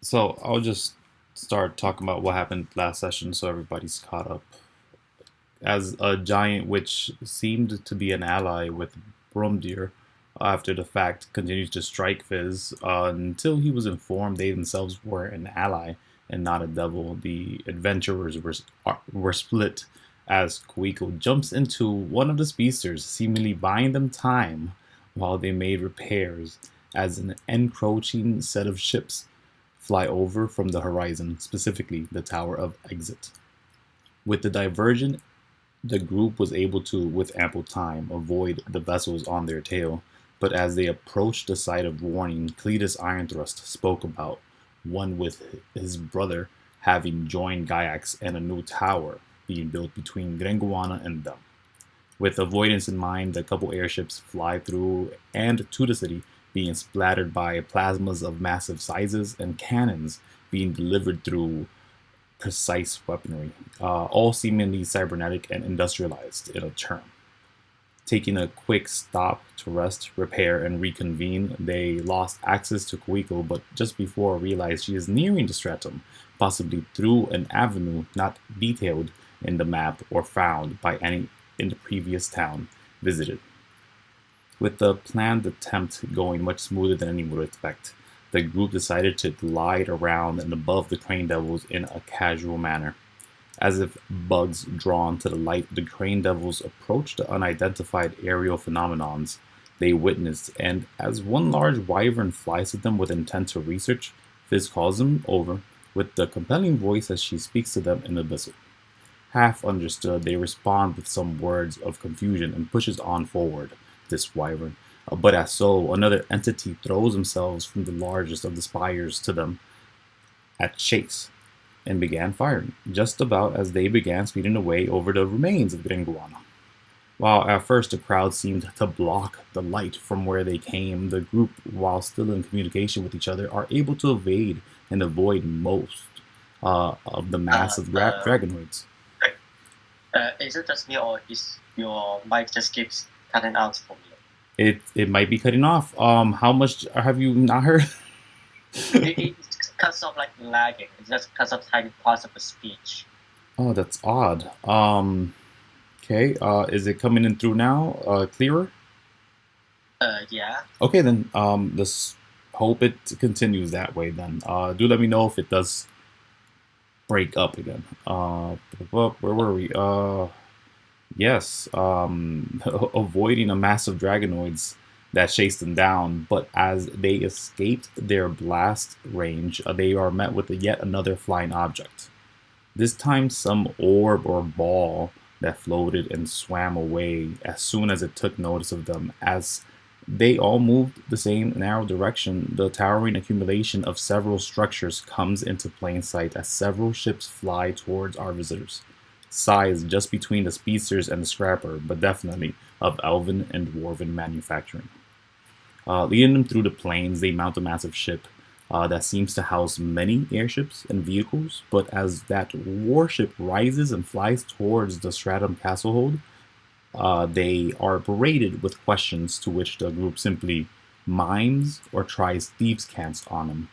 So I'll just start talking about what happened last session so everybody's caught up. As a giant which seemed to be an ally with Brumdir, after the fact continued to strike Fizz until he was informed they themselves were an ally and not a devil. The adventurers were split as Kuiko jumps into one of the speedsters, seemingly buying them time while they made repairs as an encroaching set of ships fly over from the horizon, specifically the Tower of Exit. With the diversion, the group was able to, with ample time, avoid the vessels on their tail, but as they approached the site of warning, Cletus Ironthrust spoke about one with his brother having joined Gaiax and a new tower being built between Grenguana and them. With avoidance in mind, the couple airships fly through and to the city, being splattered by plasmas of massive sizes and cannons being delivered through precise weaponry, all seemingly cybernetic and industrialized in a term. Taking a quick stop to rest, repair, and reconvene, they lost access to Kuiko, but just before realized she is nearing the stratum, possibly through an avenue not detailed in the map or found by any in the previous town visited. With the planned attempt going much smoother than anyone would expect, the group decided to glide around and above the crane devils in a casual manner. As if bugs drawn to the light, the crane devils approached the unidentified aerial phenomenons they witnessed, and as one large wyvern flies at them with intent to research, Fizz calls them over with the compelling voice as she speaks to them in Abyssal. Half understood, they respond with some words of confusion and pushes on forward, this wyvern. But as so, another entity throws themselves from the largest of the spires to them at chase and began firing, just about as they began speeding away over the remains of Gringuana. While at first the crowd seemed to block the light from where they came, the group, while still in communication with each other, are able to evade and avoid most of the Uh, massive uh, dragonoids. is it just me or is your mic just keeps cutting out for me? It might be cutting off. How much have you not heard? It's kind of like lagging. It's just kind of tiny parts of the speech. Oh, that's odd. Okay. Is it coming in through now? Clearer? Yeah. Okay, then. Let's hope it continues that way. Then. Do let me know if it does break up again. Where were we? Yes. Avoiding a massive dragonoids that chased them down, but as they escaped their blast range, they are met with yet another flying object. This time, some orb or ball that floated and swam away as soon as it took notice of them. As they all moved the same narrow direction, the towering accumulation of several structures comes into plain sight as several ships fly towards our visitors. Size just between the speedsters and the scrapper, but definitely of elven and dwarven manufacturing. Leading them through the plains, they mount a massive ship that seems to house many airships and vehicles. But as that warship rises and flies towards the Stratum Castlehold, they are berated with questions to which the group simply mimes or tries thieves' cants on them.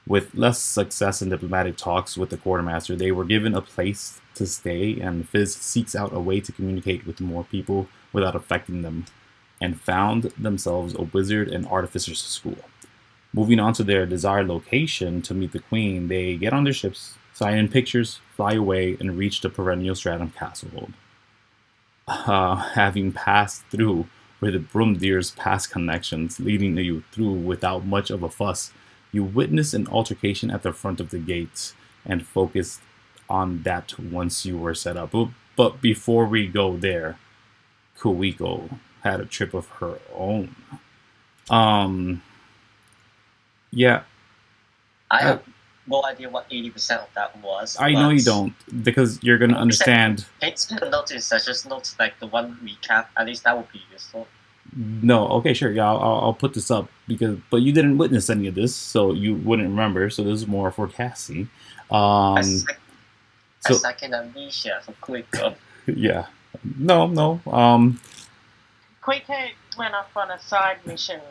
With less success in diplomatic talks with the quartermaster, they were given a place to stay, and Fizz seeks out a way to communicate with more people without affecting them, and found themselves a wizard and artificer's school. Moving on to their desired location to meet the queen, they get on their ships, sign in pictures, fly away, and reach the Perennial Stratum Castlehold. Having passed through with Brumdir's past connections, leading you through without much of a fuss, you witness an altercation at the front of the gates and focus on that once you were set up. But before we go there, Kuiko had a trip of her own. Um, yeah, I I, have no idea what 80% of that was, I know you but don't because you're gonna 80%. understand. It's the notice. I just noticed like the one recap. At least that would be useful. No, okay, sure, yeah, I'll put this up because, but you didn't witness any of this, so you wouldn't remember. So this is more for Cassie. A, Um, sec- a so second amnesia for Kuiko. yeah, no. Kuiko went off on a side mission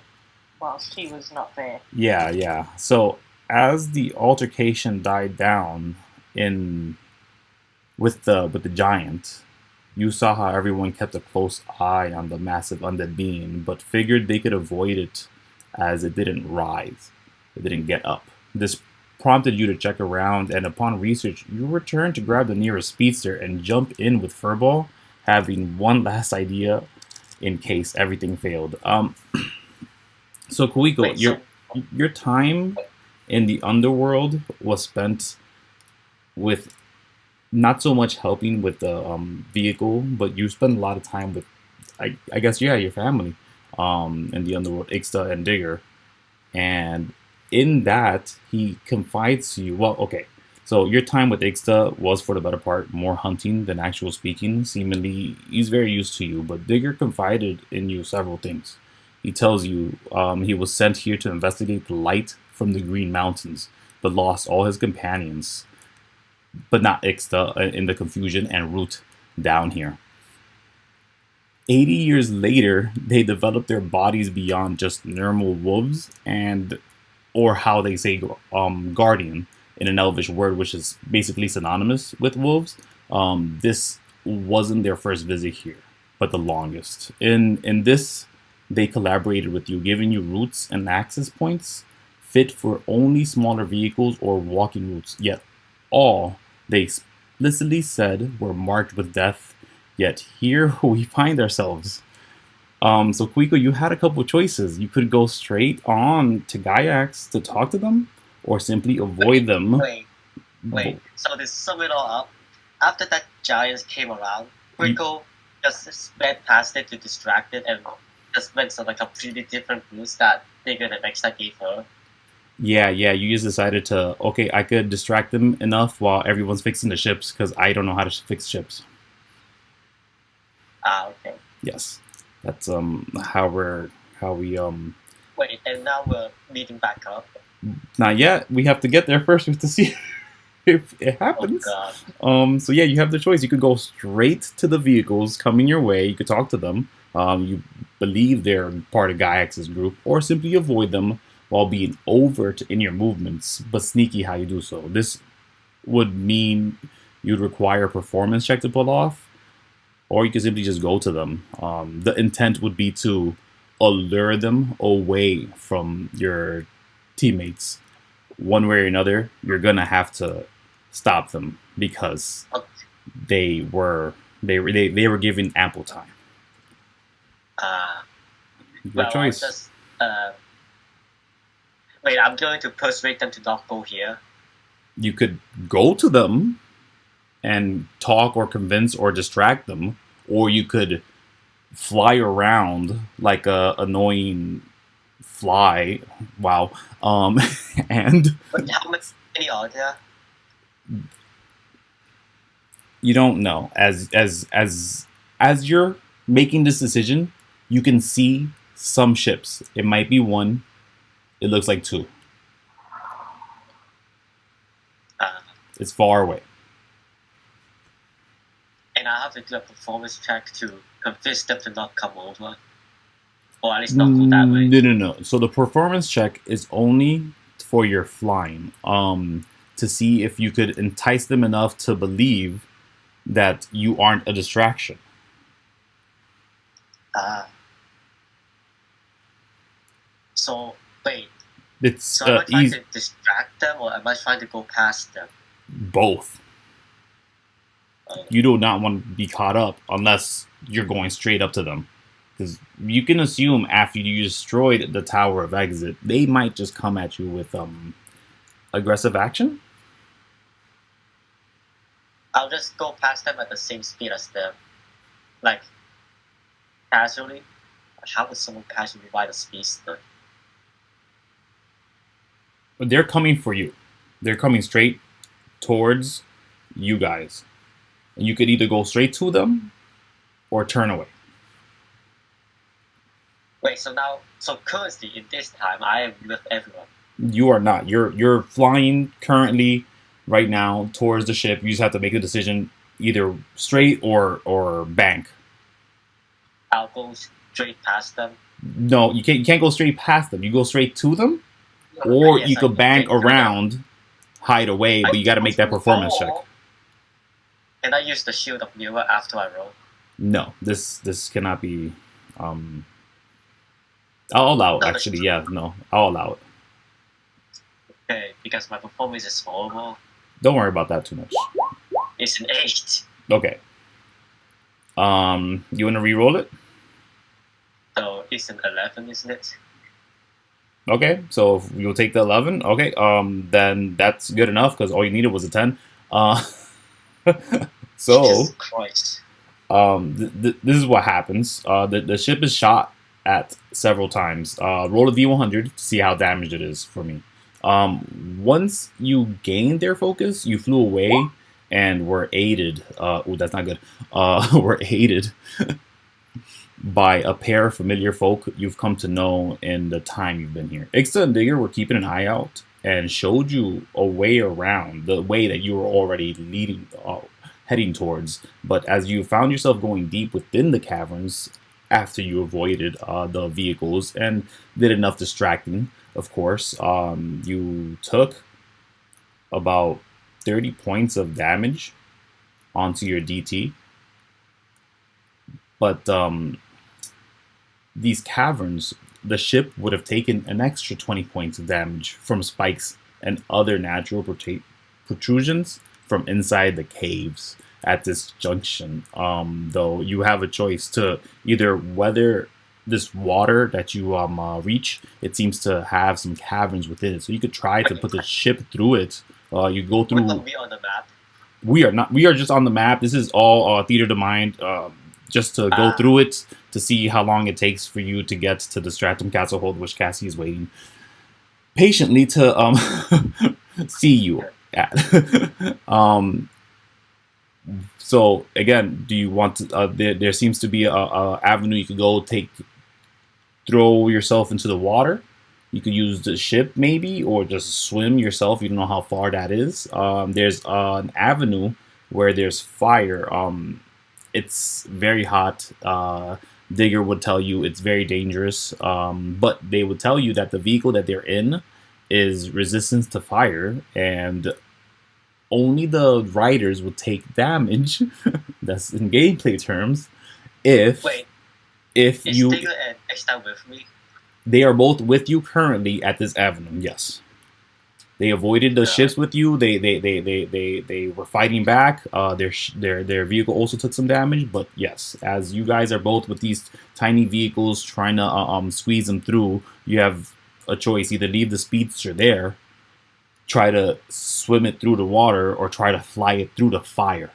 whilst he was not there. Yeah. So as the altercation died down in with the giant, you saw how everyone kept a close eye on the massive undead being, but figured they could avoid it as it didn't rise. It didn't get up. This prompted you to check around, and upon research, you returned to grab the nearest speedster and jump in with Furball, having one last idea in case everything failed. So Kuiko, Wait, so your time in the underworld was spent with not so much helping with the vehicle, but you spend a lot of time with, I guess, yeah, your family in the underworld, Ixta and Digger. And in that, he confides to you. Well, okay, so your time with Ixta was, for the better part, more hunting than actual speaking. Seemingly, he's very used to you, but Digger confided in you several things. He tells you he was sent here to investigate the light from the Green Mountains, but lost all his companions, but not Ixta in the confusion en route down here. 80 years later, they developed their bodies beyond just normal wolves, and or how they say guardian in an elvish word, which is basically synonymous with wolves. This wasn't their first visit here, but the longest. In this, they collaborated with you, giving you routes and access points fit for only smaller vehicles or walking routes. Yet all they explicitly said were marked with death. Yet here we find ourselves. So Kuiko, you had a couple choices. You could go straight on to Gaiax to talk to them, or simply avoid them. wait. So to sum it all up, after that giant came around, Kuiko just sped past it to distract it and just went some like completely different routes that Digger and Ixta gave her. Yeah, you just decided to, okay, I could distract them enough while everyone's fixing the ships because I don't know how to fix ships. Okay. Yes, that's how we Wait, and now we're meeting back up. not yet. We have to get there first to see if it happens. Oh god. So yeah, you have the choice. You could go straight to the vehicles coming your way. You could talk to them. You believe they're part of Gaiax's group, or simply avoid them while being overt in your movements, but sneaky how you do so. This would mean you'd require a performance check to pull off, or you could simply just go to them. The intent would be to allure them away from your teammates. One way or another, you're gonna have to stop them because Okay. they were given ample time. Your Well, choice. wait, I'm going to persuade them to not go here. You could go to them and talk or convince or distract them, or you could fly around like a annoying fly. Wow. And But how many are there? you don't know. As you're making this decision, you can see some ships. It might be one. It looks like two. Uh, It's far away. and I have to do a performance check to convince them to not come over. Or at least not go that way. No. So the performance check is only for your flying. To see if you could entice them enough to believe that you aren't a distraction. So, wait. It's So am I trying easy. to distract them or am I trying to go past them? Both. You do not want to be caught up unless you're going straight up to them. Because you can assume after you destroyed the Tower of Exit, they might just come at you with aggressive action. I'll just go past them at the same speed as them. Like, casually. How would someone casually ride a speedster? But they're coming for you. They're coming straight towards you guys. And you could either go straight to them or turn away. Wait, so currently in this time, I am with everyone. You are not. You're flying currently right now towards the ship. You just have to make a decision, either straight or bank. I'll go straight past them. No, you can't go straight past them. You go straight to them, or Yes, you I could bank think through them. around, hide away, I but you got to make that don't performance check. know. Can I use the shield of Mirror after I roll? No, this cannot be. Um, I'll allow it. No, Actually, yeah, no, I'll allow it. okay, because my performance is horrible. Don't worry about that too much. It's an 8. Okay. You want to re-roll it? So it's an 11, isn't it? Okay, so if you'll take the 11. Okay, then that's good enough because all you needed was a 10. Uh, so Jesus Christ. this is what happens. The ship is shot at several times. Roll a d100 to see how damaged it is for me. Once you gained their focus, you flew away and were aided. Oh, that's not good. Were aided by a pair of familiar folk you've come to know in the time you've been here. Ixta and Digger were keeping an eye out and showed you a way around the way that you were already leading, heading towards. But as you found yourself going deep within the caverns after you avoided the vehicles and did enough distracting, of course, you took about 30 points of damage onto your DT. But these caverns, the ship would have taken an extra 20 points of damage from spikes and other natural protrusions from inside the caves at this junction. Though you have a choice to either weather this water that you reach. It seems to have some caverns within it, so you could try to put the ship through it. You go through. What are we on the map? We are not. We are just on the map. This is all theater to mind. Just to go through it to see how long it takes for you to get to the Stratum Castlehold, which Cassie is waiting patiently to see you at. So again, do you want to? There seems to be a avenue you could go throw yourself into the water. You could use the ship maybe, or just swim yourself. You don't know how far that is. There's an avenue where there's fire. It's very hot. Digger would tell you it's very dangerous, but they would tell you that the vehicle that they're in is resistant to fire, and only the riders will take damage. That's in gameplay terms. If is you Digger and Exta with me? They are both with you currently at this avenue. Yes. They avoided the ships with you. They were fighting back. Their vehicle also took some damage, but yes, as you guys are both with these tiny vehicles trying to squeeze them through, you have a choice: either leave the speedster there, try to swim it through the water, or try to fly it through the fire.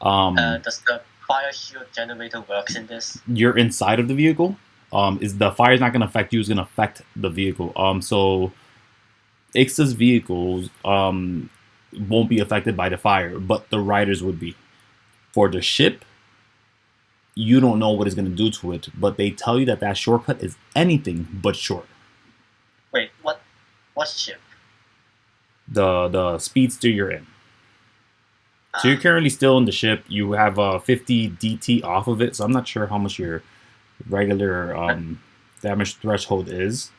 Does the fire shield generator works in this? You're inside of the vehicle. Is the fire is not going to affect you? It's going to affect the vehicle. So Ixta's vehicles won't be affected by the fire, but the riders would be. For the ship, you don't know what it's going to do to it, but they tell you that shortcut is anything but short. Wait, what ship? The speedster you're in. So you're currently still in the ship. You have 50 DT off of it, so I'm not sure how much your regular damage threshold is.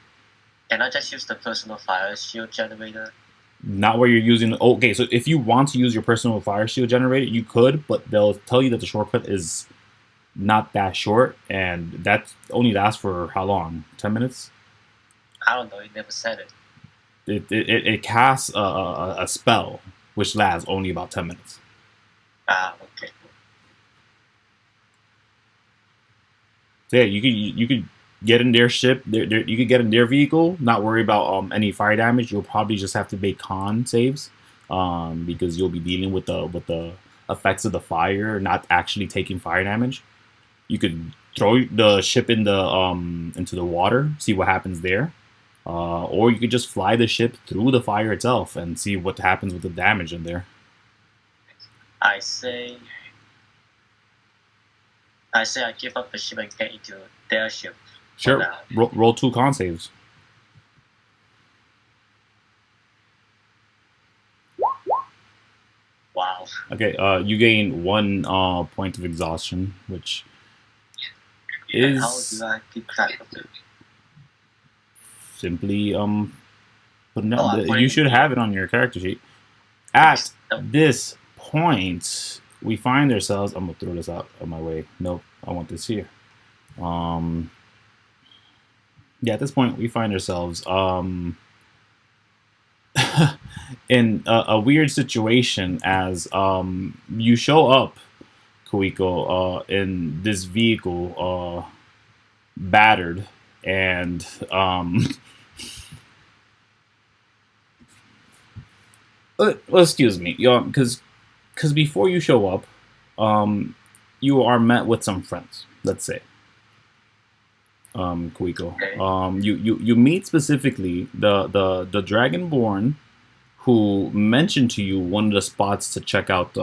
Can I just use the personal fire shield generator? Not where you're using. Okay, so if you want to use your personal fire shield generator, you could, but they'll tell you that the shortcut is not that short, and that only lasts for how long? 10 minutes? I don't know. It never said it. It casts a spell which lasts only about 10 minutes. Okay. So yeah, you could get in their ship. You could get in their vehicle. Not worry about any fire damage. You'll probably just have to make con saves, because you'll be dealing with the effects of the fire, not actually taking fire damage. You could throw the ship in the into the water, see what happens there, or you could just fly the ship through the fire itself and see what happens with the damage in there. I say I give up the ship and get into their ship. Sure. Roll 2 con saves. Wow. Okay. You gain 1 point of exhaustion, which is. How do I keep track of it? simply put it Oh, down. I'm putting You it should here. have it on your character sheet. At No. this point, we find ourselves. I'm gonna throw this out of my way. Nope, I want this here. Yeah, at this point, we find ourselves in a weird situation as you show up, Kuiko, in this vehicle, battered, and well, excuse me, because before you show up, you are met with some friends. Let's say, Kuiko. Okay. You meet specifically the Dragonborn who mentioned to you one of the spots to check out,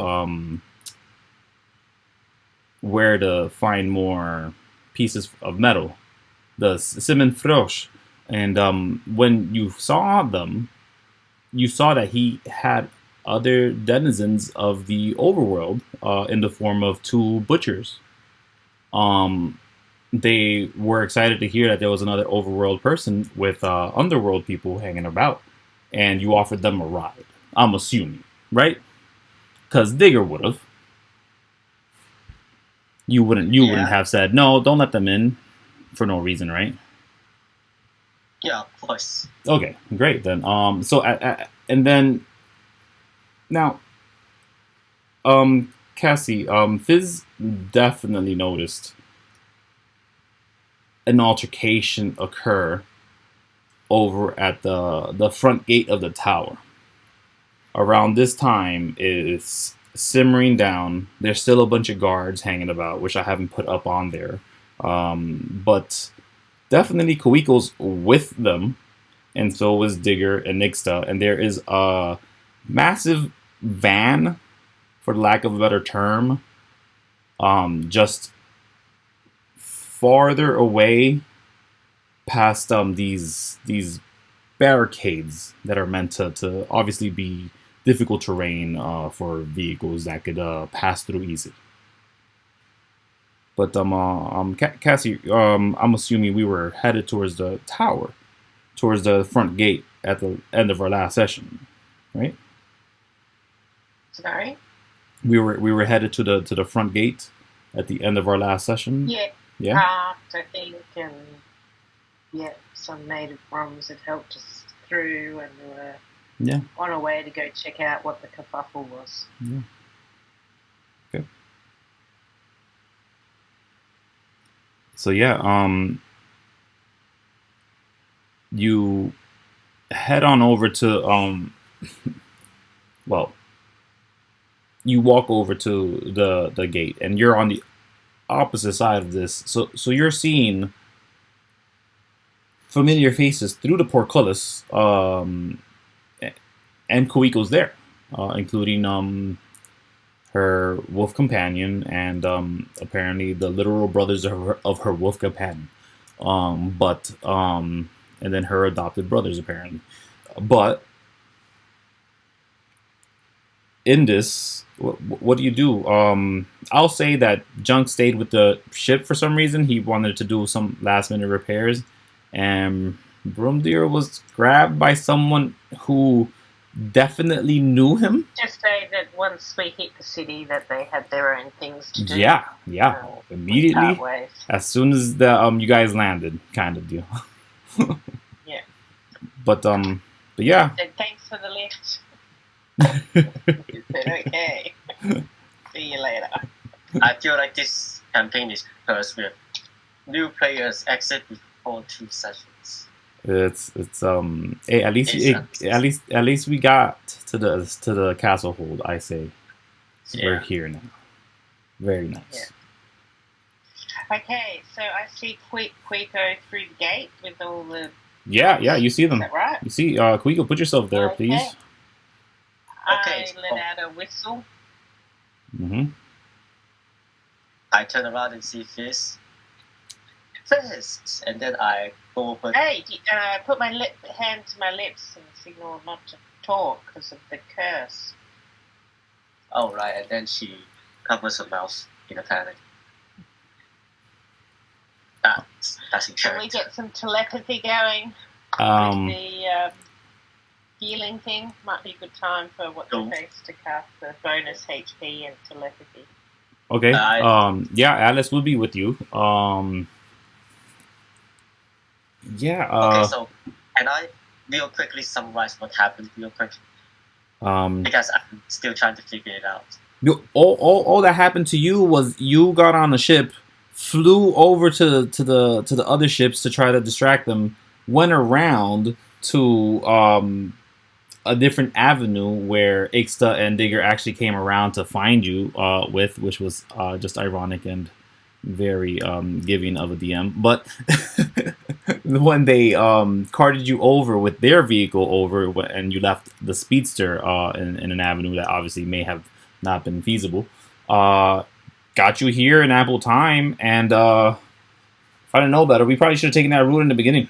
where to find more pieces of metal, the Simon Frosch. And when you saw them, you saw that he had other denizens of the overworld, in the form of two butchers. Um, they were excited to hear that there was another overworld person with underworld people hanging about, and you offered them a ride. I'm assuming, right? Because Digger would have. You wouldn't Yeah. have said no. Don't let them in for no reason, right? Yeah, of course. Okay, great then. So and then now, Cassie, Fizz definitely noticed an altercation occur over at the front gate of the tower. Around this time is simmering down. There's still a bunch of guards hanging about, which I haven't put up on there. But definitely Kuiko's with them, and so is Digger and Nixta. And there is a massive van, for lack of a better term, just farther away past these barricades that are meant to obviously be difficult terrain, for vehicles that could pass through easy. But Cassie, I'm assuming we were headed towards the tower, towards the front gate at the end of our last session, right? Sorry? We were headed to the front gate at the end of our last session. Yeah. Yeah. Parked, I think, and some native Roms had helped us through, and we were on our way to go check out what the kerfuffle was. Yeah. Okay. So you head on over to well, you walk over to the gate, and you're on the opposite side of this. So you're seeing familiar faces through the portcullis, and Kuiko's there, including her wolf companion and apparently the literal brothers of her wolf companion, and then her adopted brothers apparently. But in this, what do you do? I'll say that Junk stayed with the ship for some reason. He wanted to do some last minute repairs, and Brumdeer was grabbed by someone who definitely knew him. Just say that once we hit the city, that they had their own things to do. Yeah. Immediately, as soon as the you guys landed, kind of deal. Yeah. But yeah. Said, thanks for the lift. He said, okay. See you later. I feel like this campaign is cursed with new players exit before 2 sessions. It's hey, at least we got to the Castlehold. I say we're here now. Very nice. Yeah. Okay, so I see Kuiko through the gate with all the. Yeah, you see them. Is that right? You see, Kuiko, put yourself there, please. Okay. I let out a whistle. Mm-hmm. I turn around and see Fizz. Fizz! And then I go over. Hey, I put my hand to my lips and signal not to talk because of the curse. Oh, right. And then she covers her mouth in a panic. That's Can we get some telepathy going? The healing thing might be a good time for what's her face to cast the bonus HP and telepathy. Okay. Yeah, Alice will be with you. Yeah. Okay, so can I real quickly summarize what happened real quick? Because I'm still trying to figure it out. All that happened to you was you got on a ship, flew over to the other ships to try to distract them, went around to a different avenue where Ixta and Digger actually came around to find you which was just ironic and very giving of a DM. But when they carted you over with their vehicle over, and you left the speedster in an avenue that obviously may have not been feasible, got you here in ample time. And if I didn't know better, we probably should have taken that route in the beginning.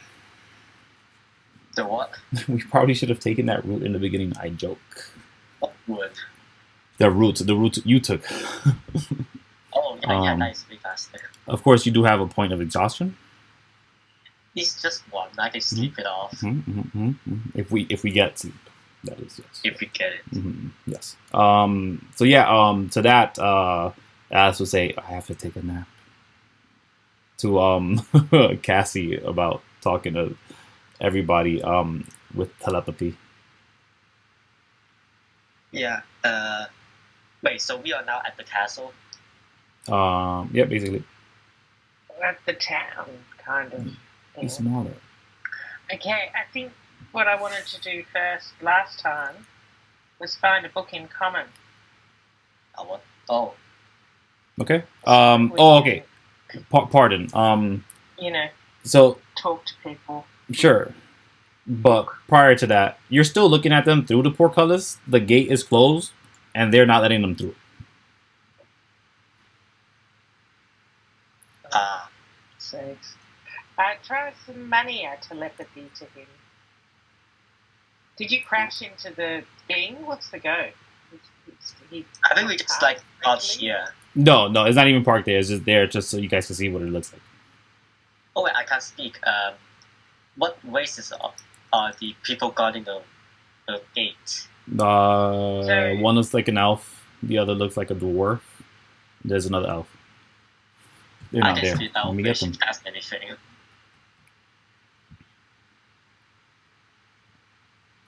The what? We probably should have taken that route in the beginning. I joke. What route? The route you took. Oh, yeah, nice, be faster. Of course, you do have a point of exhaustion. It's just one. I can sleep it off. If we get sleep, that is, yes. If we get it. Yes. So yeah. To that, Alice would say, "I have to take a nap." To Cassie about talking to everybody with telepathy. Yeah. Wait. So we are now at the castle. Yeah, basically. At the town, kind of. It's smaller. Okay, I think what I wanted to do first last time was find a book in common. What? Oh. Okay. Okay. Pardon. So talk to people. Sure. But prior to that, you're still looking at them through the portcullis. The gate is closed, and they're not letting them through. Sakes. I tried some money telepathy to him. Did you crash into the thing? What's the go? I think we just got here. No, it's not even parked there. It's just there just so you guys can see what it looks like. Oh wait, I can't speak. What races are the people guarding the gate? One looks like an elf. The other looks like a dwarf. There's another elf. They're not there. Let me get them.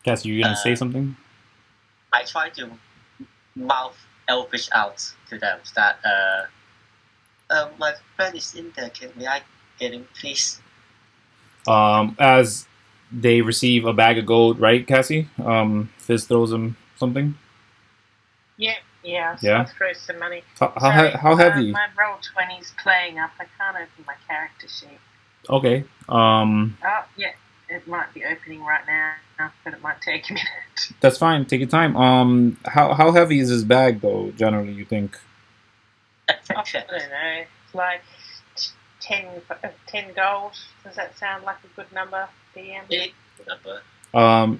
Cassie, you gonna say something? I try to mouth elfish out to them that my friend is in there. May I get him, please? As they receive a bag of gold, right, Cassie? Fizz throws them something. Yeah. So I'll throw some money. How heavy? My roll 20's playing up. I can't open my character sheet. Okay. Oh yeah, it might be opening right now, but it might take a minute. That's fine. Take your time. How heavy is this bag, though? Generally, you think? I don't know. It's like 10 gold. Does that sound like a good number, DM? Yeah, good number.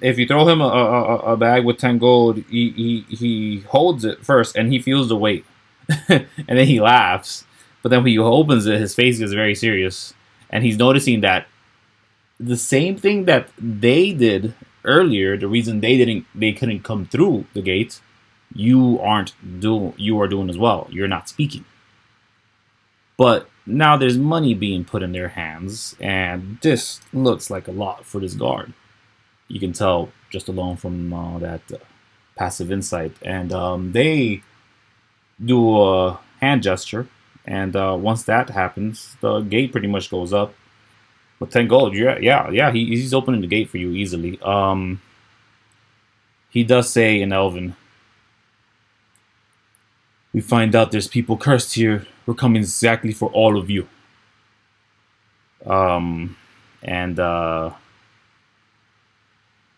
If you throw him a bag with 10 gold, he holds it first and he feels the weight, and then he laughs. But then when he opens it, his face gets very serious, and he's noticing that the same thing that they did earlier, the reason they couldn't come through the gate, you are doing as well. You're not speaking. But now there's money being put in their hands, and this looks like a lot for this guard. You can tell just alone from that passive insight. And they do a hand gesture, and once that happens, the gate pretty much goes up. With 10 gold, yeah, he's opening the gate for you easily. He does say in Elven, "We find out there's people cursed here. We're coming exactly for all of you." And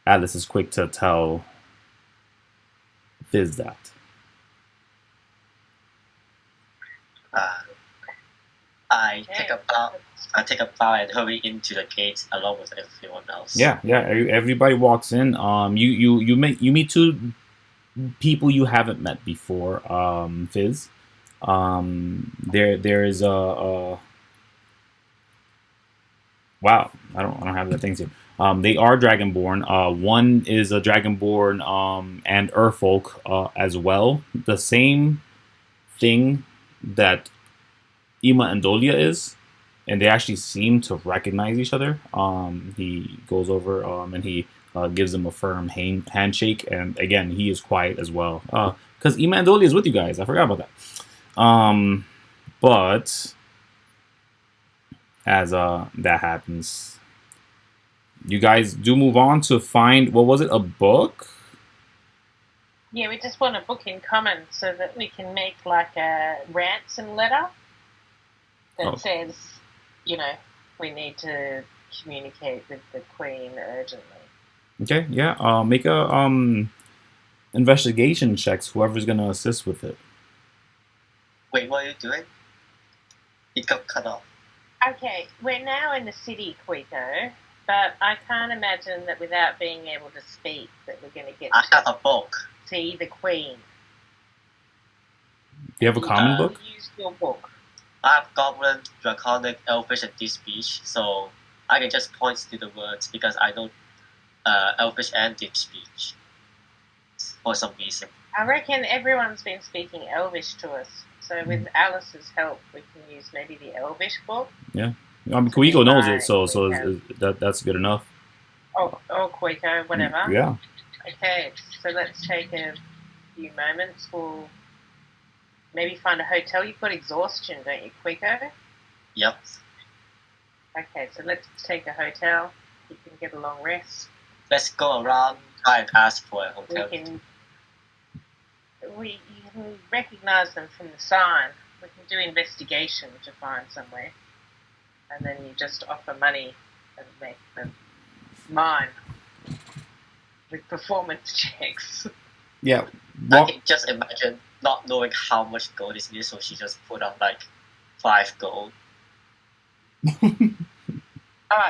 Alice is quick to tell Fizz that. I take a bow and hurry into the gate along with everyone else. Yeah. Everybody walks in. You meet two people you haven't met before. Fizz. There is a wow. I don't have the things here. They are Dragonborn. One is a Dragonborn and Earthfolk as well. The same thing that Ima and Dolia is, and they actually seem to recognize each other. He goes over and he gives them a firm handshake, and again, he is quiet as well. Because Ima and Dolia is with you guys. I forgot about that. But as that happens, you guys do move on to find, what was it, a book? Yeah, we just want a book in common so that we can make like a ransom letter that says, you know, we need to communicate with the Queen urgently. Okay, yeah. Make a investigation checks, whoever's gonna assist with it. Wait, what are you doing? It got cut off. Okay, we're now in the city, Kuiko, but I can't imagine that without being able to speak that we're going to get I have a book. See the Queen. Do you have a common book? Use your book. I have Goblin, Draconic, Elfish, and Deep Speech, so I can just point to the words because I know Elfish and Deep Speech for some reason. I reckon everyone's been speaking Elvish to us, so with Alice's help, we can use maybe the Elvish book. Yeah, I mean, Kuiko knows it, so that's good enough. Oh, Kuiko, whatever. Yeah. Okay, so let's take a few moments. We'll maybe find a hotel. You've got exhaustion, don't you, Kuiko? Yep. Okay, so let's take a hotel. You can get a long rest. Let's go around, try and ask for a hotel. You can recognise them from the sign. We can do investigation to find somewhere. And then you just offer money and make them mine with performance checks. Yeah. I can just imagine not knowing how much gold is needed, so she just put up like 5 gold.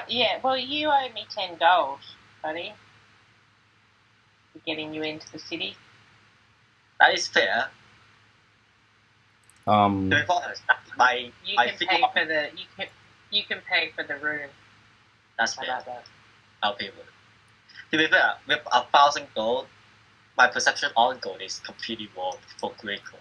Yeah, well, you owe me 10 gold, buddy. For getting you into the city. That is fair. To be honest, you can pay for the room. That's fair. I'll pay for it. To be fair, with 1,000 gold, my perception on gold is completely wrong for Kuiko.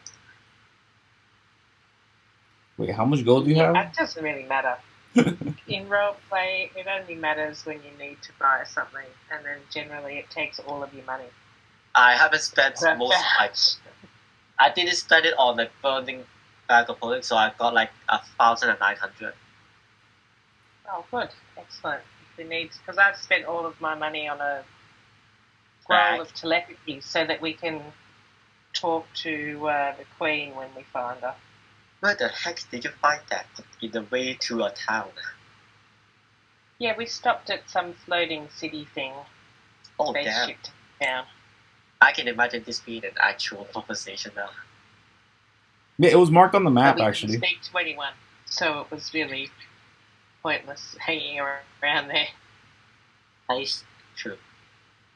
Wait, how much gold do you have? That doesn't really matter. In roleplay, it only matters when you need to buy something, and then generally it takes all of your money. I haven't spent most of my... I didn't spend it on the burning bag of holding, so I got like 1,900. Oh, good. Excellent. Because I've spent all of my money on a scroll of telepathy so that we can talk to the Queen when we find her. Where the heck did you find that? In the way to a town? Yeah, we stopped at some floating city thing. Oh, damn. Down. I can imagine this being an actual conversation now. Yeah, it was marked on the map, actually. We didn't speak to anyone, so it was really pointless hanging around there. That is true.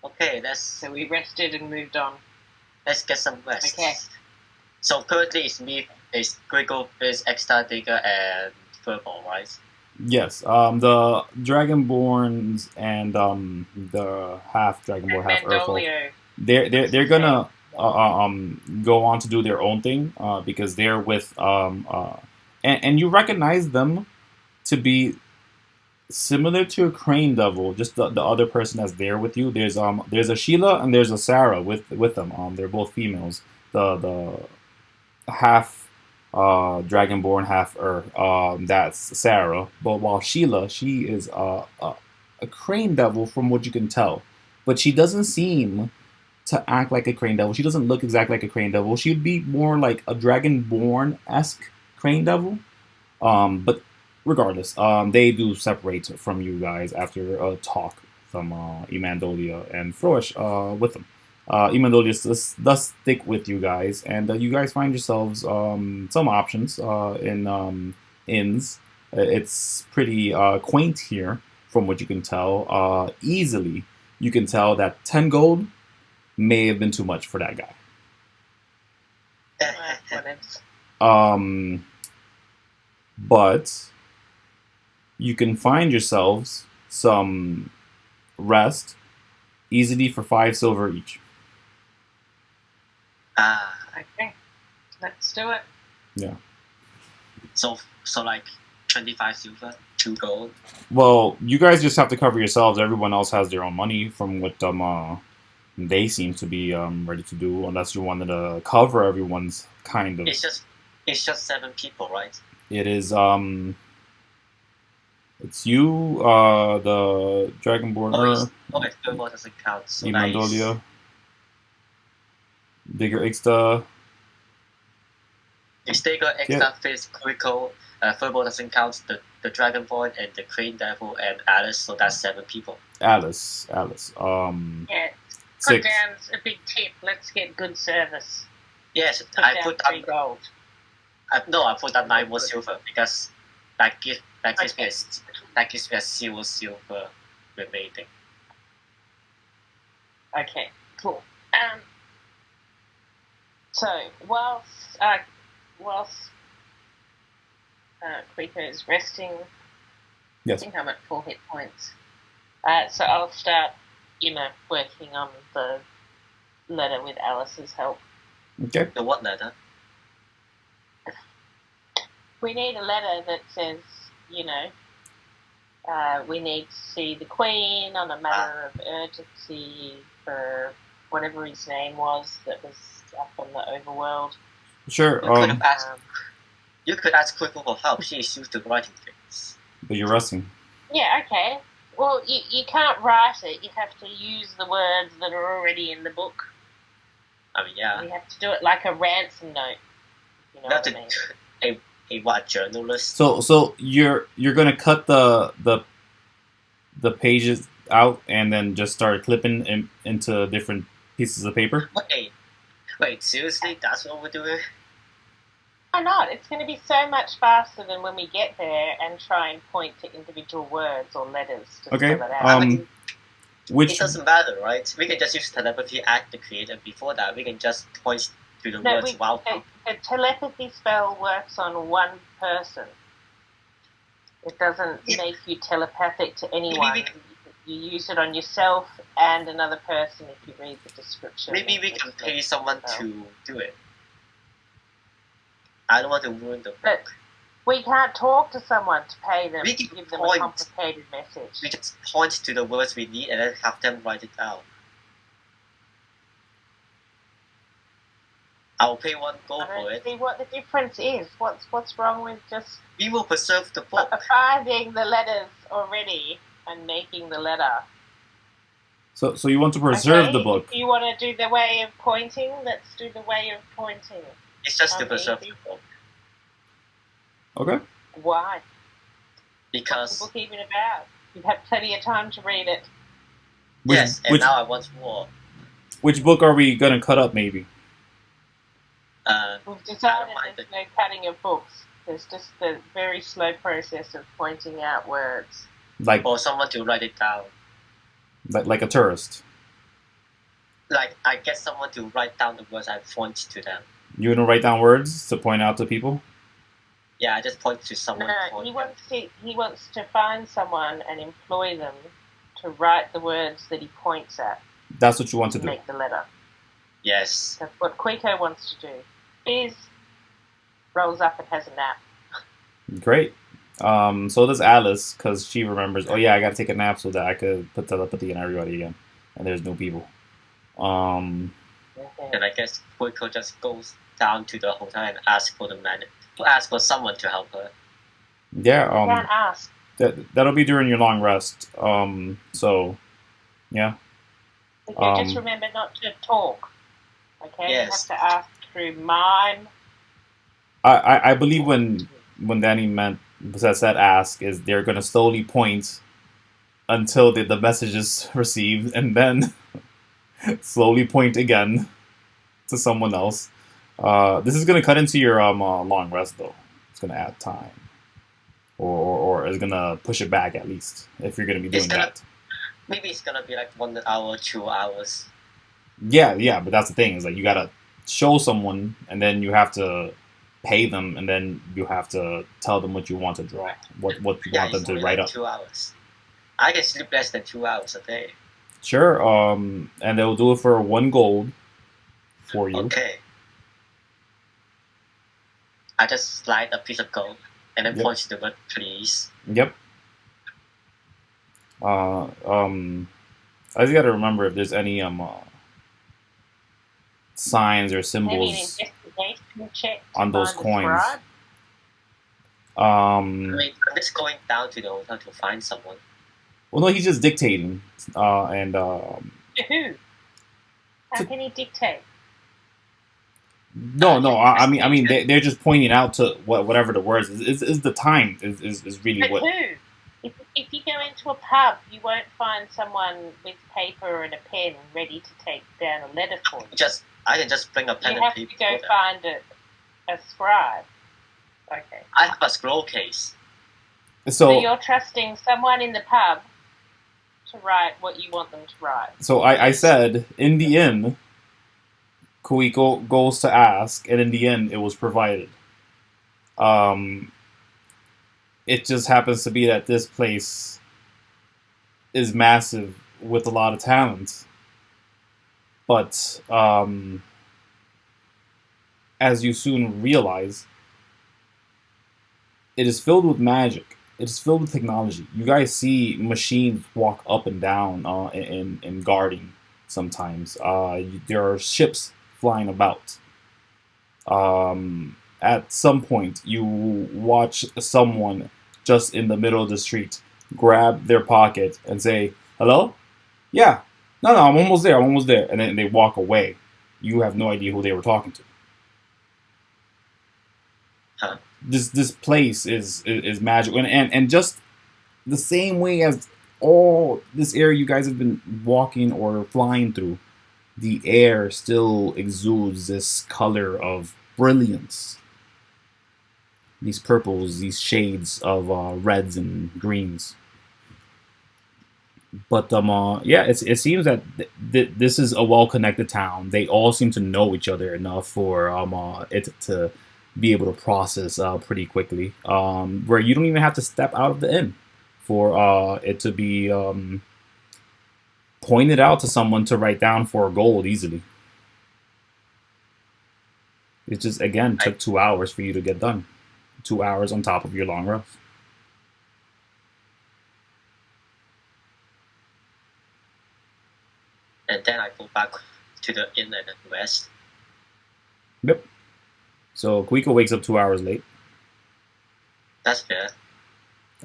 Okay, So we rested and moved on. Let's get some rest. Okay. So currently it's me, it's Kuiko, Fizz, Extra Digger, and Furball, right? Yes. The Dragonborns and the half Dragonborn, half Earthfolk. They're gonna go on to do their own thing because they're with and you recognize them to be similar to a crane devil, just the other person that's there with you. There's a Sheila and there's a Sarah with them. They're both females. The half Dragonborn, half Earth. That's Sarah. But while Sheila, she is a crane devil from what you can tell, but she doesn't seem to act like a crane devil. She doesn't look exactly like a crane devil. She'd be more like a Dragonborn-esque crane devil. But regardless, they do separate from you guys after a talk from Emandolia and Froish with them. Emandolia does stick with you guys, and you guys find yourselves some options in inns. It's pretty quaint here, from what you can tell. Easily, you can tell that 10 gold may have been too much for that guy. But you can find yourselves some rest easily for 5 silver each. Okay, let's do it. Yeah. So like 25 silver, 2 gold. Well, you guys just have to cover yourselves. Everyone else has their own money from what they seem to be ready to do, unless you wanted to cover everyone's kind of. It's just 7 people, right? It is it's you, the Dragonborn, Turbo doesn't count. So Mandolia, Bigger Ixta. If they got extra Fizz, Kuiko, Turbo doesn't count, the Dragonborn and the Crane Devil and Alice, so that's 7 people. Alice. Yeah, put 6. down a big tip. Let's get good service. Yes, I put down 3 gold. I put down 9 more silver because that gives me a silver remaining. Okay, cool. So whilst Kuiko is resting, Yes. I think I'm at 4 hit points. So I'll start, working on the letter with Alice's help. Okay. The what letter? We need a letter that says, we need to see the Queen on a matter of urgency for whatever his name was that was up on the overworld. Sure. You could ask Kuiko for help. She is used to writing things. But you're resting. Yeah, okay. Well, you can't write it. You have to use the words that are already in the book. I mean, yeah. You have to do it like a ransom note. You know what I mean? A what, journalist? So you're gonna cut the pages out and then just start clipping into different pieces of paper? Wait, seriously? That's what we're doing? Why not? It's going to be so much faster than when we get there and try and point to individual words or letters to spell it out. It doesn't matter, right? We can just use telepathy act to create, and before that, we can just point to the words while... The telepathy spell works on one person. It doesn't make you telepathic to anyone. You use it on yourself and another person if you read the description. Maybe we can pay someone to do it. I don't want to ruin the book. But we can't talk to someone to pay them, to give them a complicated message. We just point to the words we need and then have them write it down. I'll pay 1 gold for it. See what the difference is. What's wrong with just... We will preserve the book. Finding the letters already and making the letter. So you want to preserve the book? If you want to do the way of pointing, let's do the way of pointing. It's just to preserve the book. Okay. Why? Because... What's the book even about? You've had plenty of time to read it. Now I want more. Which book are we going to cut up, maybe? We've decided there's no cutting of books. There's just the very slow process of pointing out words. Or someone to write it down. Like a tourist. I get someone to write down the words I point to them. You want to write down words to point out to people? Yeah, I just point to someone. No, he wants to find someone and employ them to write the words that he points at. That's what you want to do. Make the letter. Yes. That's what Kuiko wants to do. Fizz rolls up and has a nap. Great. So does Alice, because she remembers, oh yeah, I gotta take a nap so that I could put telepathy in everybody again. And there's no people. And I guess Kuiko just goes down to the hotel and asks for someone to help her. Yeah, you can't ask. That'll be during your long rest. So yeah. Okay, just remember not to talk. Okay? Yes. You have to ask through mime. I believe when Danny said ask is they're gonna slowly point until the message is received and then slowly point again to someone else. This is gonna cut into your long rest though. It's gonna add time, or it's gonna push it back at least if you're gonna be doing that. Maybe it's gonna be like 1 hour, 2 hours. Yeah, but that's the thing is like you gotta show someone and then you have to pay them and then you have to tell them what you want to draw, what you want them to write up. 2 hours. I can sleep less than 2 hours a day. Sure. And they'll do it for 1 gold for you. Okay. I just slide a piece of gold and then point to the word please. Yep. I just gotta remember if there's any signs or symbols Maybe an investigation check on those find a coins. scribe? I mean, I'm just going down to the hotel to find someone. Well, no, he's just dictating, and To who? How can he dictate? no. I mean, they're just pointing out to whatever the words is the time is really But what. who? If you go into a pub, you won't find someone with paper and a pen ready to take down a letter for you. I can just bring a pen You and have paper. to go find a scribe. Okay. I have a scroll case. So you're trusting someone in the pub to write what you want them to write. So I said in the inn, Kuiko goes to ask, and in the end, it was provided. It just happens to be that this place is massive with a lot of talent. But as you soon realize, it is filled with magic. It is filled with technology. You guys see machines walk up and down in guarding sometimes. There are ships flying about. At some point, you watch someone just in the middle of the street grab their pocket and say, "Hello? Yeah. No, I'm almost there. And then they walk away. You have no idea who they were talking to. Huh. This place is magical, and just the same way as all this area you guys have been walking or flying through, the air still exudes this color of brilliance. These purples, these shades of reds and greens. But yeah, it seems that this is a well-connected town. They all seem to know each other enough for it to be able to process pretty quickly. Where you don't even have to step out of the inn for it to be pointed out to someone to write down for gold easily. It just again took 2 hours for you to get done. 2 hours on top of your long rest. And then I go back to the inn and rest. Yep. So Kuiko wakes up 2 hours late. That's fair.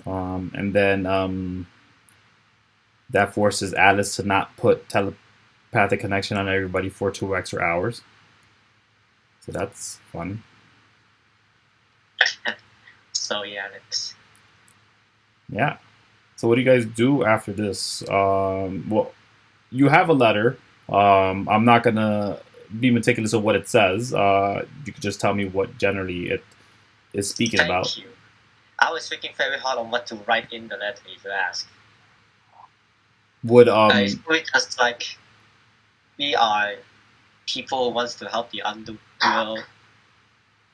And then that forces Alice to not put telepathic connection on everybody for 2 extra hours. So that's fun. So yeah, Alex. Yeah. So what do you guys do after this? Well, you have a letter. I'm not gonna be meticulous of what it says. You could just tell me what generally it is speaking about. Thank you. I was thinking very hard on what to write in the letter if you ask. Would It's really just like we are people who wants to help the underworld,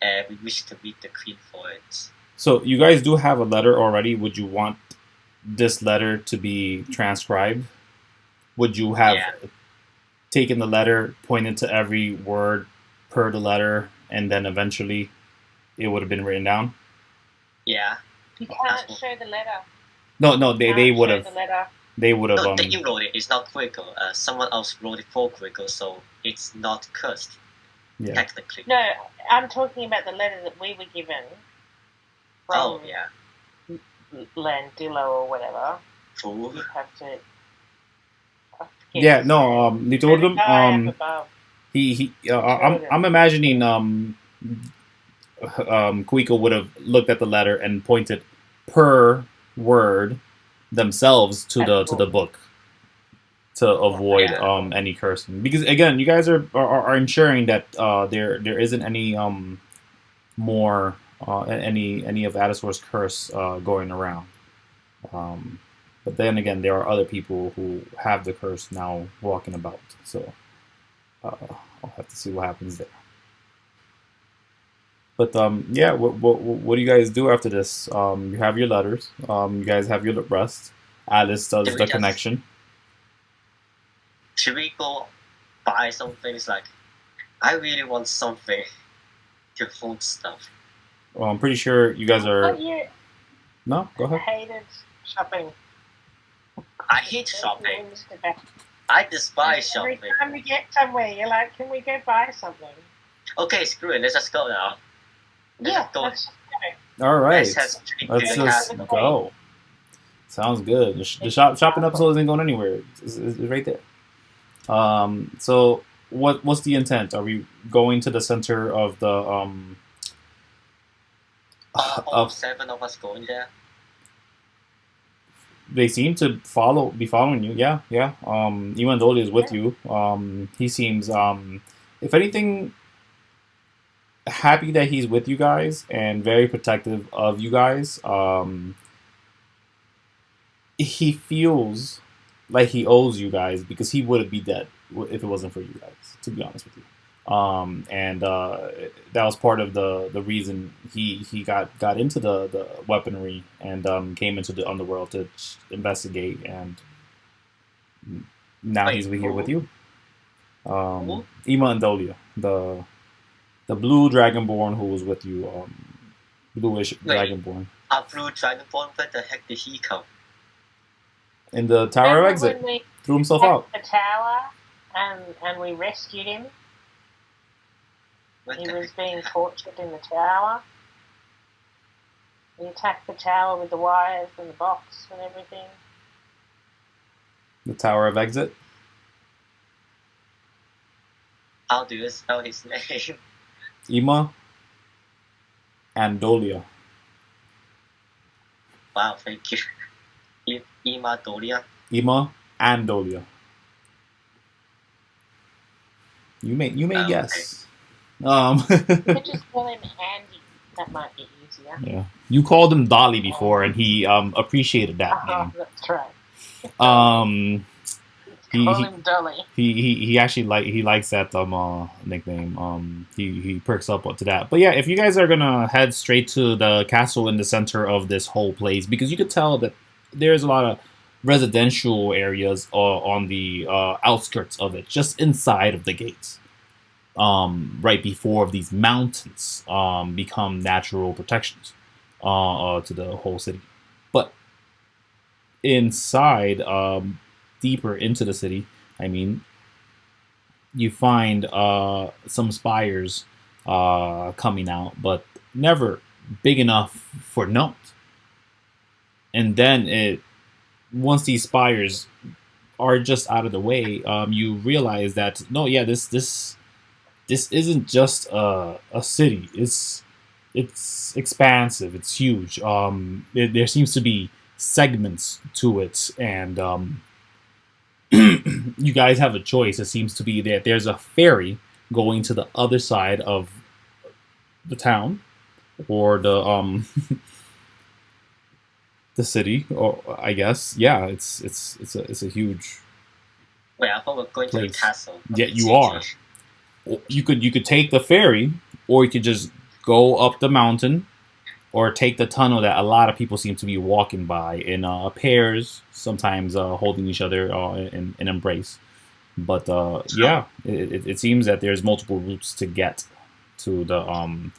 and we wish to meet the queen for it. So you guys do have a letter already. Would you want this letter to be transcribed? Would you have taken the letter, pointed to every word per the letter, and then eventually it would have been written down? Yeah. You can't show the letter. No, they would have. They would have. No, you wrote it. It's not Kuiko. Someone else wrote it for Kuiko, so it's not cursed. Yeah. Technically. No, I'm talking about the letter that we were given from Landillo or whatever. Fool. You have to. Yeah, no. They told him. I'm imagining. Kuiko would have looked at the letter and pointed per word themselves to the book to avoid any cursing, because again you guys are ensuring that there isn't any more any of Adisor's curse going around, but then again there are other people who have the curse now walking about, so I'll have to see what happens there. But yeah, what do you guys do after this? You have your letters. You guys have your rest. Alice does Should we the just- connection. Should we go buy some things like, I really want something to food stuff. Well, I'm pretty sure you guys are. But you No, go ahead. hated shopping. I hate shopping. I despise Every shopping. time we get somewhere, you're like, can we go buy something? Okay, screw it. Let's just go now. Yeah, go. let's go. All right, Let's just treat let's the just castle. go. Sounds good. The shopping episode isn't going anywhere. It's right there. So what's the intent? Are we going to the center of the All 7 of us going there. They seem to be following you. Yeah. Iwan Doli is with you. He seems, if anything, happy that he's with you guys and very protective of you guys. He feels like he owes you guys because he wouldn't be dead if it wasn't for you guys, to be honest with you. And that was part of the reason he got into the weaponry and came into the underworld to investigate, and now he's here with you. Ima and Dolia, the blue dragonborn who was with you, bluish dragonborn. A blue dragonborn, where the heck did he come? In the tower Remember exit, when we threw himself attacked out. the tower and we rescued him? What He the was heck? being tortured in the tower. We attacked the tower with the wires and the box and everything. The tower of exit. How do you spell his name? Ima and Dolia. Wow, thank you. Ima Doria. Ima and Dolia. You may guess. We just call him Andy. That might be easier. Yeah. You called him Dolly before, and he appreciated that name. That's right. He Call him Dolly. he actually likes that nickname. He perks up to that. But yeah, if you guys are gonna head straight to the castle in the center of this whole place, because you could tell that there's a lot of residential areas on the outskirts of it, just inside of the gates. Right before these mountains become natural protections to the whole city. But inside, deeper into the city, I mean, you find some spires coming out, but never big enough for note. And then once these spires are just out of the way, you realize that no, yeah, this isn't just a city. It's expansive. It's huge. There seems to be segments to it, and you guys have a choice. It seems to be that there's a ferry going to the other side of the town, or the the city, or I guess, yeah, it's a huge. Wait, I thought we were going to the Place. castle. Yeah, you are. You could take the ferry, or you could just go up the mountain, or take the tunnel that a lot of people seem to be walking by in pairs, sometimes holding each other in an embrace. But yeah, it seems that there's multiple routes to get to the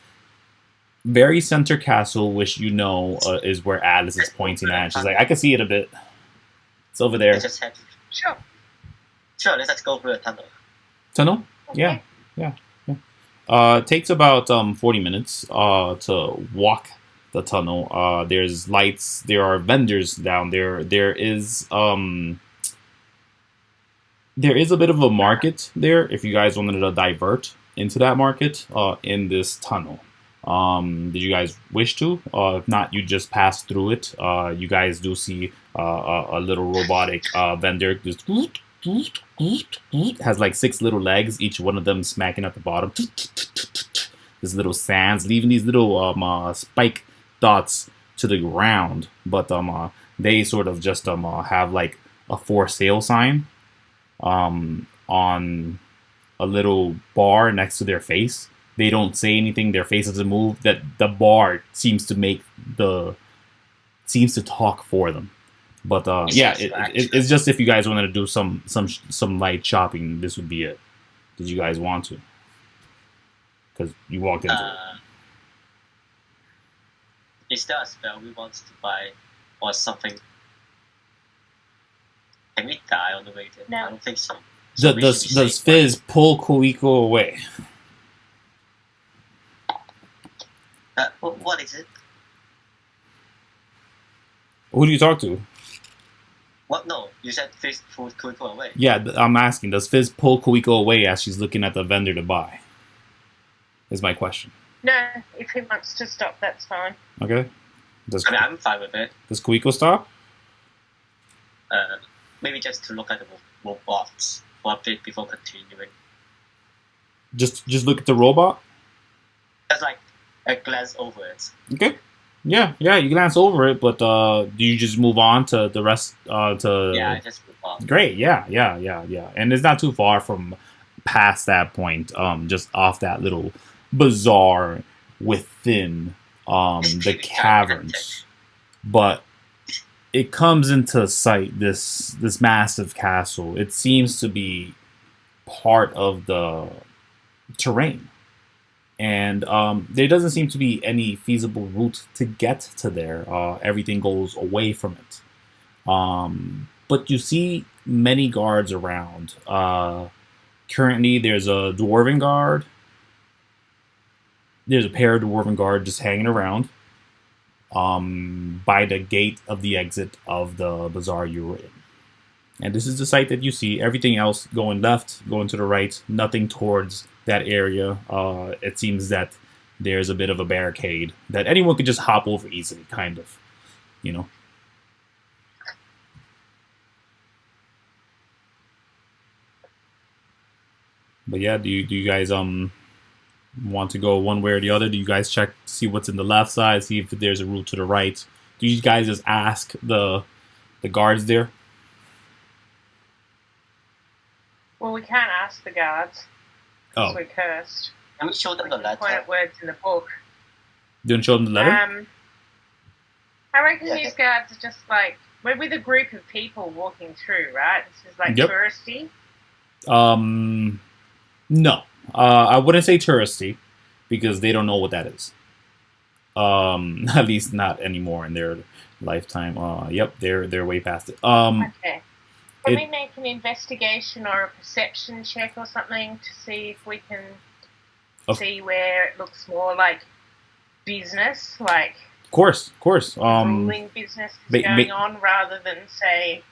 very center castle, which is where Alice is pointing at. She's like, I can see it a bit. It's over there. Let's just head. Sure. Sure, let's just go through the tunnel. Tunnel? Okay. Yeah. It takes about 40 minutes to walk the tunnel. There's lights. There are vendors down there. There is a bit of a market there if you guys wanted to divert into that market in this tunnel. Did you guys wish to? If not, you just pass through it. You guys do see a little robotic vendor just has like 6 little legs, each one of them smacking at the bottom. These little sands, leaving these little spike dots to the ground. But they sort of just have like a for sale sign on a little bar next to their face. They don't say anything. Their face doesn't move. That the bar seems to talk for them. But yeah, it's just if you guys wanted to do some light shopping, this would be it. Did you guys want to? Because you walked into it. Is there a spell we want to buy or something? Can we die on the way there? No. I don't think so. Does Fizz pull Kuiko away? What is it? Who do you talk to? What? No, you said Fizz pulled Kuiko away. Yeah, I'm asking. Does Fizz pull Kuiko away as she's looking at the vendor to buy? Is my question. No, if he wants to stop, that's fine. Okay. I'm fine with it. Does Kuiko stop? Maybe just to look at the robots for a bit before continuing. Just look at the robot? Just like a glance over it. Okay. Yeah, you glance over it, but do you just move on to the rest? Yeah, I just move on. Great, yeah. And it's not too far from past that point, just off that little bazaar within the caverns. But it comes into sight, this massive castle. It seems to be part of the terrain. And there doesn't seem to be any feasible route to get to there. Everything goes away from it. But you see many guards around. Currently, there's a dwarven guard. There's a pair of dwarven guard just hanging around by the gate of the exit of the bazaar you were in. And this is the site that you see. Everything else going left, going to the right, nothing towards that area. It seems that there's a bit of a barricade that anyone could just hop over easily, kind of, you know. But yeah, do you guys want to go one way or the other? Do you guys check to see what's in the left side, see if there's a route to the right? Do you guys just ask the guards there? Well, we can't ask the guards. Oh. We're cursed. Can we show them the letter? Point at words in the book. Didn't show them the letter? I reckon these guards are just like, we're with a group of people walking through, right? This is like touristy. No. I wouldn't say touristy because they don't know what that is. At least not anymore in their lifetime. Yep, they're way past it. Okay. Can we make an investigation or a perception check or something to see if we can see where it looks more like business, like of course. ruling business is going on rather than, say,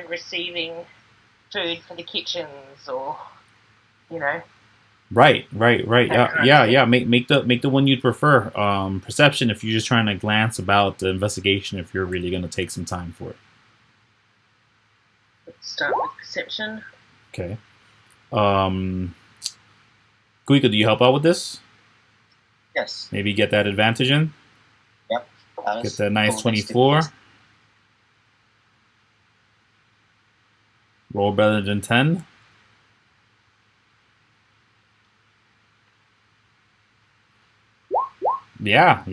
receiving food for the kitchens or, Right. Yeah. Make the one you'd prefer. Perception if you're just trying to glance about the investigation. If you're really going to take some time for it. Let's start with perception. Okay. Kuiko, do you help out with this? Yes. Maybe get that advantage in? Yep. Get that nice 24. Roll better than 10. Yeah.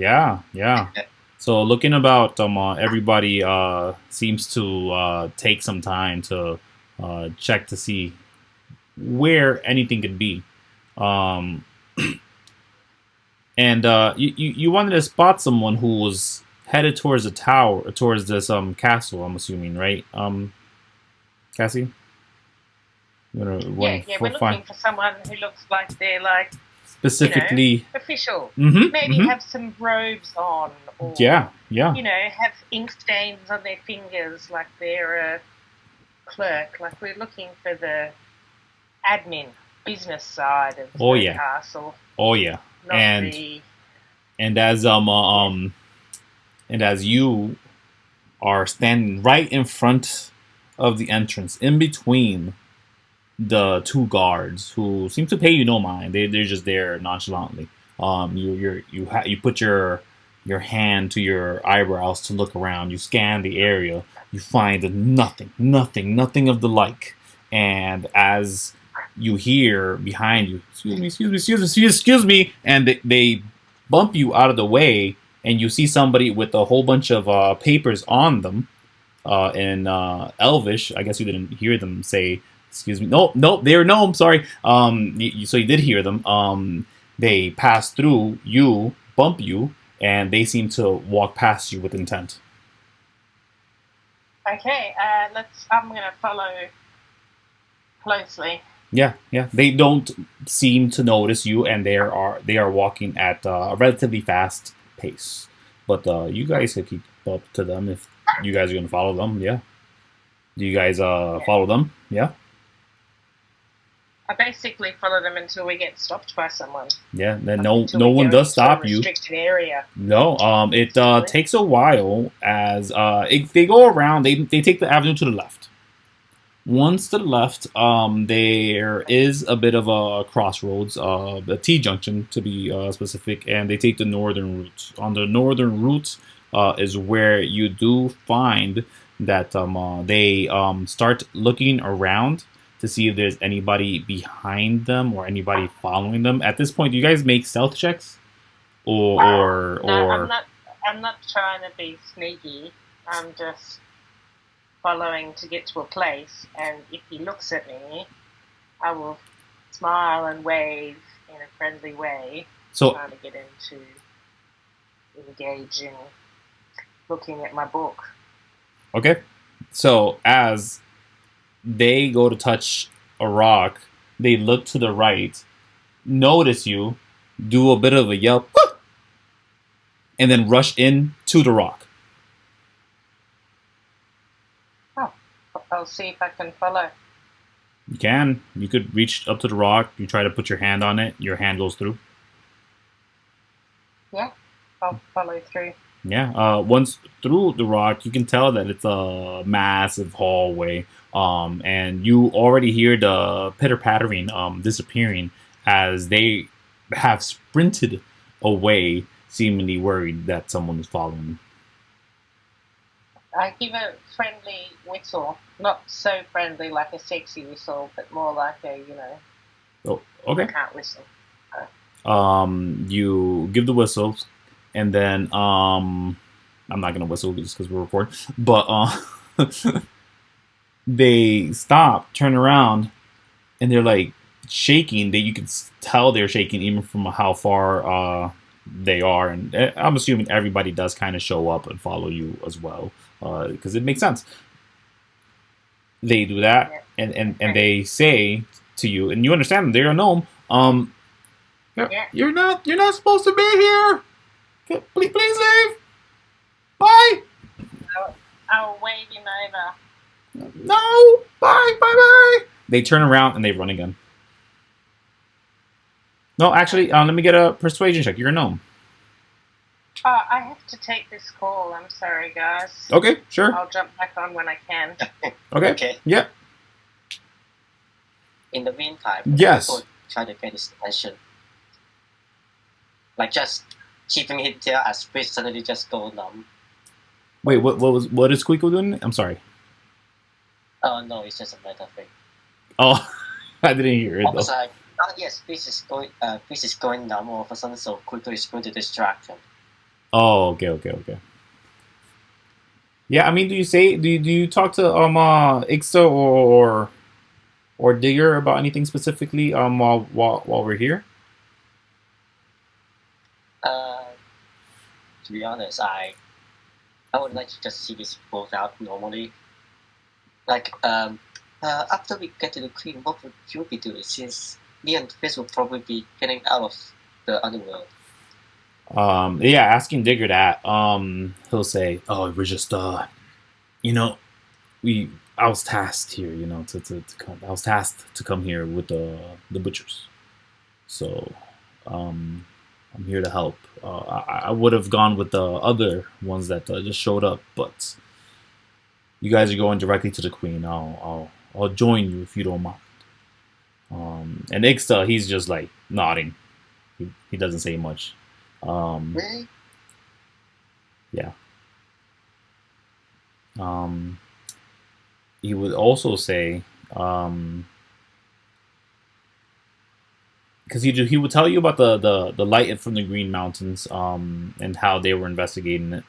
So looking about, everybody seems to take some time to check to see where anything could be. And you wanted to spot someone who was headed towards the tower, towards this castle, I'm assuming, right? Cassie? We're looking for someone who looks like they're like specifically official. Mm-hmm, Maybe have some robes on, or yeah. Have ink stains on their fingers like they're a clerk. Like we're looking for the admin business side of the castle. Oh yeah. And as you are standing right in front of the entrance, in between the two guards who seem to pay you no mind. They're just there nonchalantly. You put your hand to your eyebrows to look around. You scan the area. You find nothing of the like. And as you hear behind you, excuse me, and they bump you out of the way, and you see somebody with a whole bunch of papers on them, in Elvish. I guess you didn't hear them say, "Excuse me." Nope, nope. They're gnome. Sorry. So you did hear them. They pass through you, bump you, and they seem to walk past you with intent. Okay, I'm gonna follow closely. Yeah, yeah. They don't seem to notice you, and they are walking at a relatively fast pace. But you guys can keep up to them if you guys are gonna follow them. Yeah. Do you guys follow them? Yeah. I basically follow them until we get stopped by someone. Yeah. Then no one does stop you. Restricted area. No. It takes a while as they go around. They take the avenue to the left. Once to the left, there is a bit of a crossroads, a T junction to be specific, and they take the northern route. On the northern route is where you do find that they start looking around to see if there's anybody behind them or anybody following them. At this point, do you guys make stealth checks? Or no, I'm not trying to be sneaky. I'm just following to get to a place, and if he looks at me, I will smile and wave in a friendly way, so trying to get him to engage in looking at my book. Okay. So as they go to touch a rock, they look to the right, notice you, do a bit of a yelp, and then rush in to the rock. I'll see if I can follow. You can. You could reach up to the rock. You try to put your hand on it. Your hand goes through. Yeah, I'll follow through. Yeah. Once through the rock, you can tell that it's a massive hallway. And you already hear the pitter-pattering disappearing as they have sprinted away, seemingly worried that someone is following them. I give a friendly whistle, not so friendly like a sexy whistle, but more like a, Oh, okay. I can't whistle. You give the whistle, and then I'm not gonna whistle just because we're recording, but they stop, turn around, and they're like shaking. You can tell they're shaking even from how far they are, and I'm assuming everybody does kind of show up and follow you as well, because it makes sense. They do that, and they say to you, and you understand them. They're a gnome. You're not supposed to be here. Please leave. Bye. I'll wave him over. No. Bye. They turn around and they run again. No, actually, let me get a persuasion check. You're a gnome. I have to take this call. I'm sorry, guys. Okay, sure. I'll jump back on when I can. Okay. Yeah. In the meantime, yes. Try to get his attention. Like just keeping it there as Fizz suddenly just go numb. Wait, what is Kuiko doing? I'm sorry. Oh no, it's just a meta thing. Oh, I didn't hear it though. Like, yes, Fizz is going numb all of a sudden, so Kuiko is going to distract him. Oh, okay. Yeah, I mean, do you talk to Ixta or Digger about anything specifically while we're here? To be honest, I would like to just see this both out normally. Like, after we get to the Queen, what would you be doing? Since me and Fizz will probably be getting out of the underworld. Yeah, asking Digger that, he'll say, "Oh, we're just, I was tasked here, to come. I was tasked to come here with the butchers. So, I'm here to help. I would have gone with the other ones that just showed up, but you guys are going directly to the Queen. I'll join you if you don't mind." And Ixta, he's just like nodding. He doesn't say much. Really? Yeah. He would also say, because he would tell you about the light from the Green Mountains, and how they were investigating it.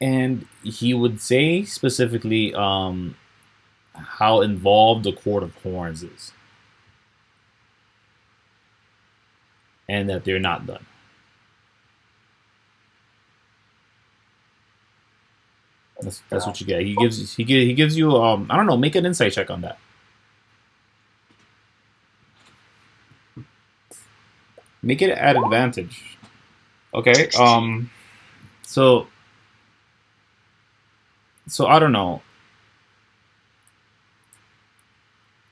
And he would say specifically how involved the Court of Horns is, and that they're not done. That's what you get. He gives you I don't know. Make an insight check on that. Make it at advantage. Okay. So I don't know.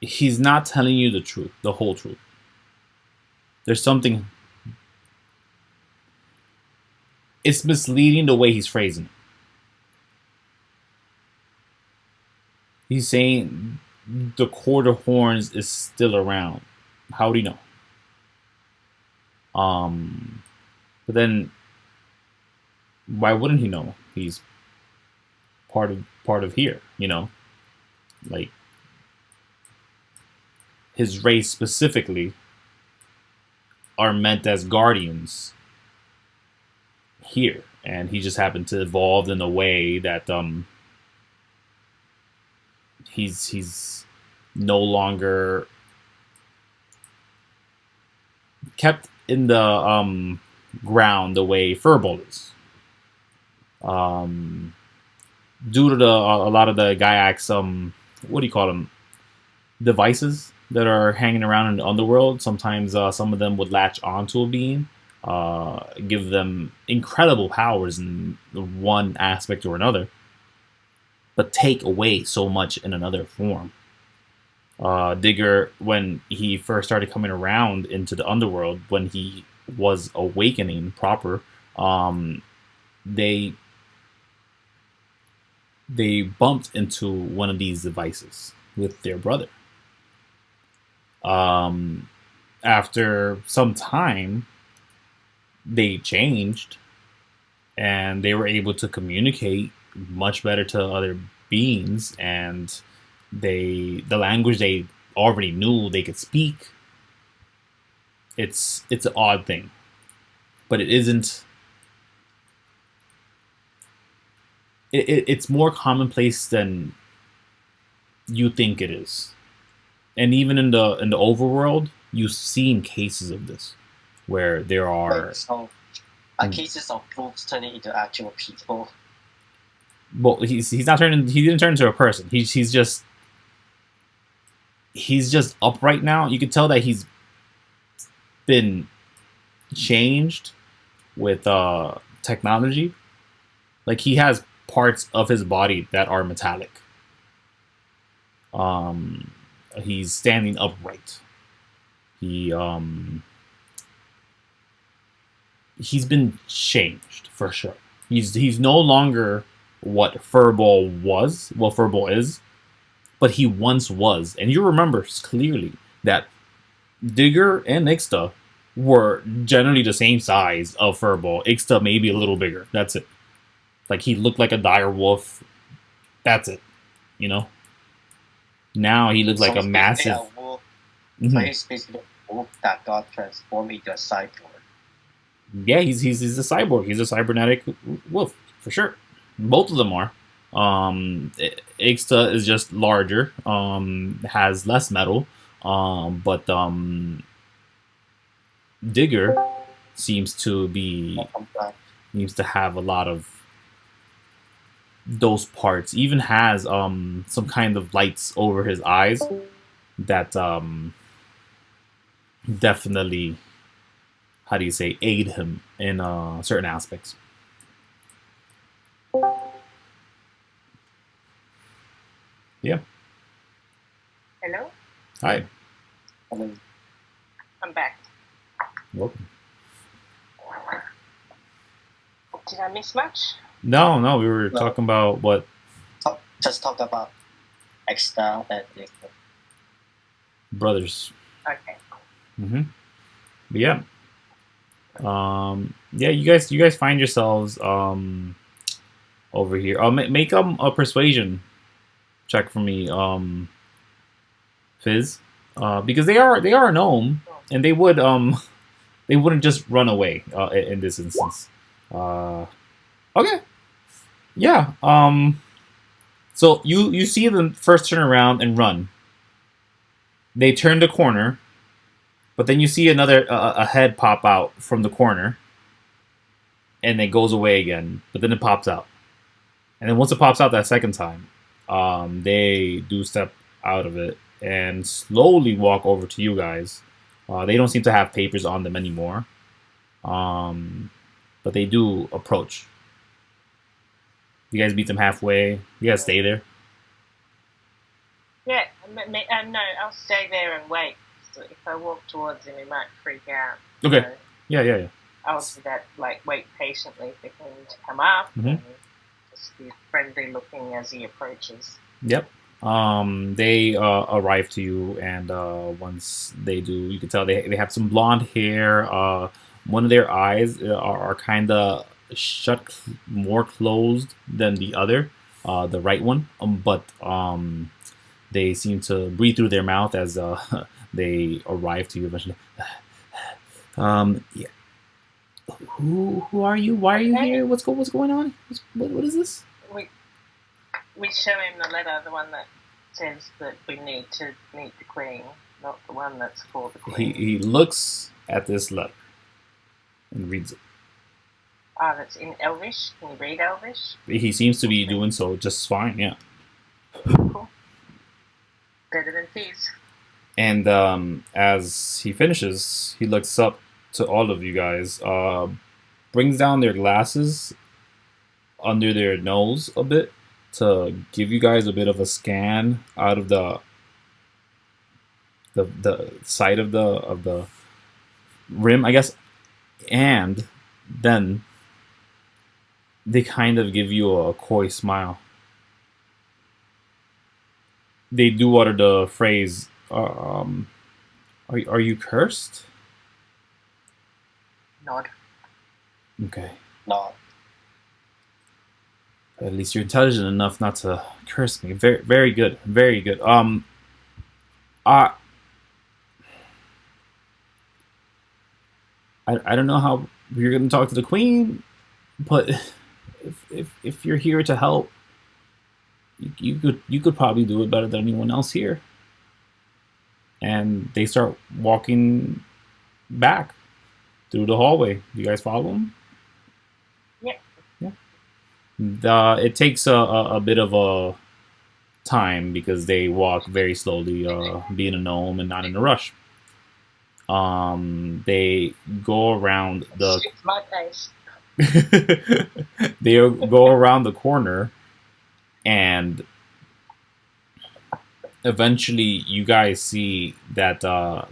He's not telling you the truth, the whole truth. There's something. It's misleading the way he's phrasing it. He's saying the Court of Horns is still around. How do you know? But then, why wouldn't he know? He's part of here, you know, like his race specifically are meant as guardians here, and he just happened to evolve in a way that he's no longer kept in the ground the way Furball is. Due to a lot of the Gaiax, what do you call them? Devices that are hanging around in the underworld. Sometimes some of them would latch onto a being, give them incredible powers in one aspect or another, but take away so much in another form. Digger, when he first started coming around into the underworld, when he was awakening proper, they bumped into one of these devices with their brother. After some time, they changed, and they were able to communicate much better to other beings, and the language they already knew they could speak. It's an odd thing, but it isn't. It's more commonplace than you think it is, and even in the overworld, you've seen cases of this, where there are cases of wolves turning into actual people. Well, he's not turning. He didn't turn into a person. He's just upright now. You can tell that he's been changed with technology. Like, he has parts of his body that are metallic. He's standing upright. He's been changed for sure. He's no longer what Furball was, what Furball is, but he once was. And you remember clearly that Digger and Ixta were generally the same size of Furball. Ixta maybe a little bigger. That's it. Like, he looked like a dire wolf. That's it. You know? Now he looks like a massive... wolf. So he's basically a wolf that got transformed into a cyborg. Yeah, he's a cyborg. He's a cybernetic wolf, for sure. Both of them are. Ixta is just larger, has less metal, but Digger seems to have a lot of those parts. Even has some kind of lights over his eyes that definitely, how do you say, aid him in certain aspects. Yeah. Hello? Hi. I'm back. Welcome. Did I miss much? No, we were talking about what? Just talk about Exta and Ixta. Brothers. Okay. Mm-hmm. But yeah. Yeah, you guys find yourselves over here. Make a persuasion check for me, Fizz. Because they are a gnome, and they wouldn't just run away in this instance. Okay. Yeah. So you see them first turn around and run. They turn the corner, but then you see another a head pop out from the corner, and it goes away again. But then it pops out, and then once it pops out that second time, they do step out of it and slowly walk over to you guys. They don't seem to have papers on them anymore, but they do approach. You guys meet them halfway. You guys stay there. Yeah, no, I'll stay there and wait. So if I walk towards him, he might freak out. Okay. So Yeah. I'll do that, like, wait patiently for him to come up and just be friendly looking as he approaches. Yep. They arrive to you, and once they do, you can tell they have some blonde hair. One of their eyes are kind of shut more closed than the other, the right one. But they seem to breathe through their mouth as they arrive to you eventually. Yeah. Who are you? Why are you here? What's going on? What is this? We show him the letter, the one that says that we need to meet the Queen, not the one that's for the Queen. He looks at this letter and reads it. Ah, that's in Elvish. Can you read Elvish? He seems to be doing so just fine, yeah. Cool. Better than Fizz. And as he finishes, he looks up to all of you guys, brings down their glasses under their nose a bit to give you guys a bit of a scan out of the side of the rim, I guess, and then they kind of give you a coy smile. They do utter the phrase, are you cursed? Nod. Okay. Nod. At least you're intelligent enough not to curse me. Very, very good. Very good. I don't know how you're going to talk to the queen, but if you're here to help, you could probably do it better than anyone else here. And they start walking back through the hallway. Do you guys follow them? Yep. Yeah. It takes a bit of a time because they walk very slowly, being a gnome and not in a rush. They go around the. It's my pace. They go around the corner, and eventually you guys see that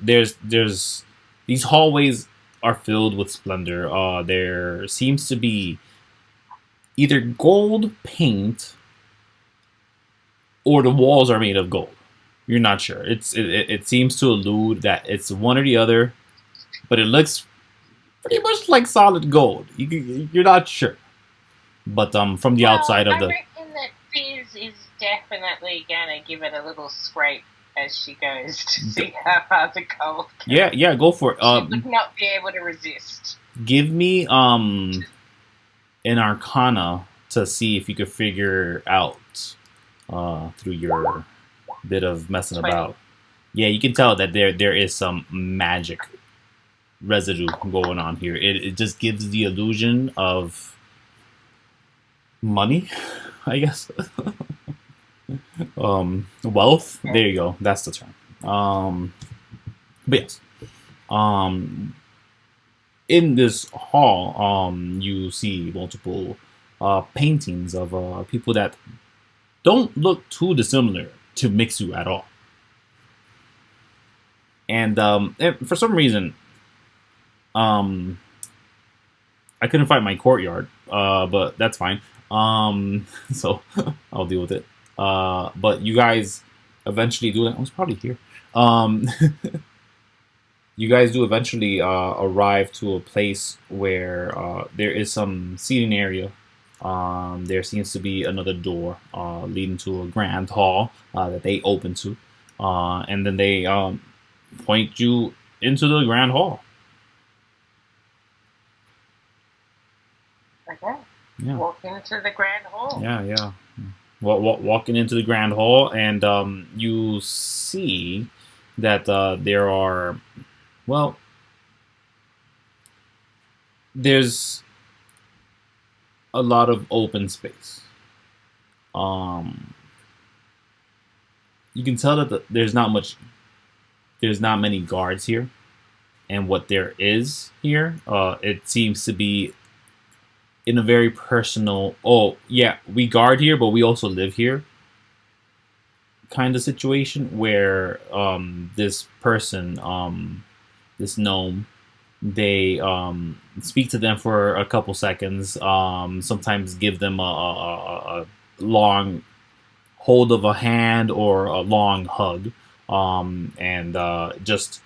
there's these hallways are filled with splendor. There seems to be either gold paint or the walls are made of gold. You're not sure. It seems to allude that it's one or the other, but it looks pretty much like solid gold. You're not sure, but from the outside of the. I reckon that Fizz is definitely gonna give it a little scrape as she goes to see how far the gold goes. Yeah, go for it. She would not be able to resist. Give me an Arcana to see if you could figure out through your bit of messing 20. about. Yeah, you can tell that there is some magic residue going on here. It just gives the illusion of money, I guess. Wealth. There you go. That's the term. But yes. In this hall, you see multiple paintings of people that don't look too dissimilar to Mixu at all. And for some reason, I couldn't find my courtyard, but that's fine. So I'll deal with it. But you guys eventually do that. I was probably here. You guys do eventually arrive to a place where there is some seating area. There seems to be another door leading to a grand hall that they open to. And then they point you into the grand hall. Okay. Yeah. Walk into the Grand Hall. Yeah. Walking into the Grand Hall, and you see that there are, well, there's a lot of open space. You can tell that there's not many guards here, and what there is here, it seems to be in a very personal. Oh yeah, we guard here, but we also live here. Kind of situation where this person, this gnome, they speak to them for a couple seconds. Sometimes give them a long hold of a hand or a long hug, and just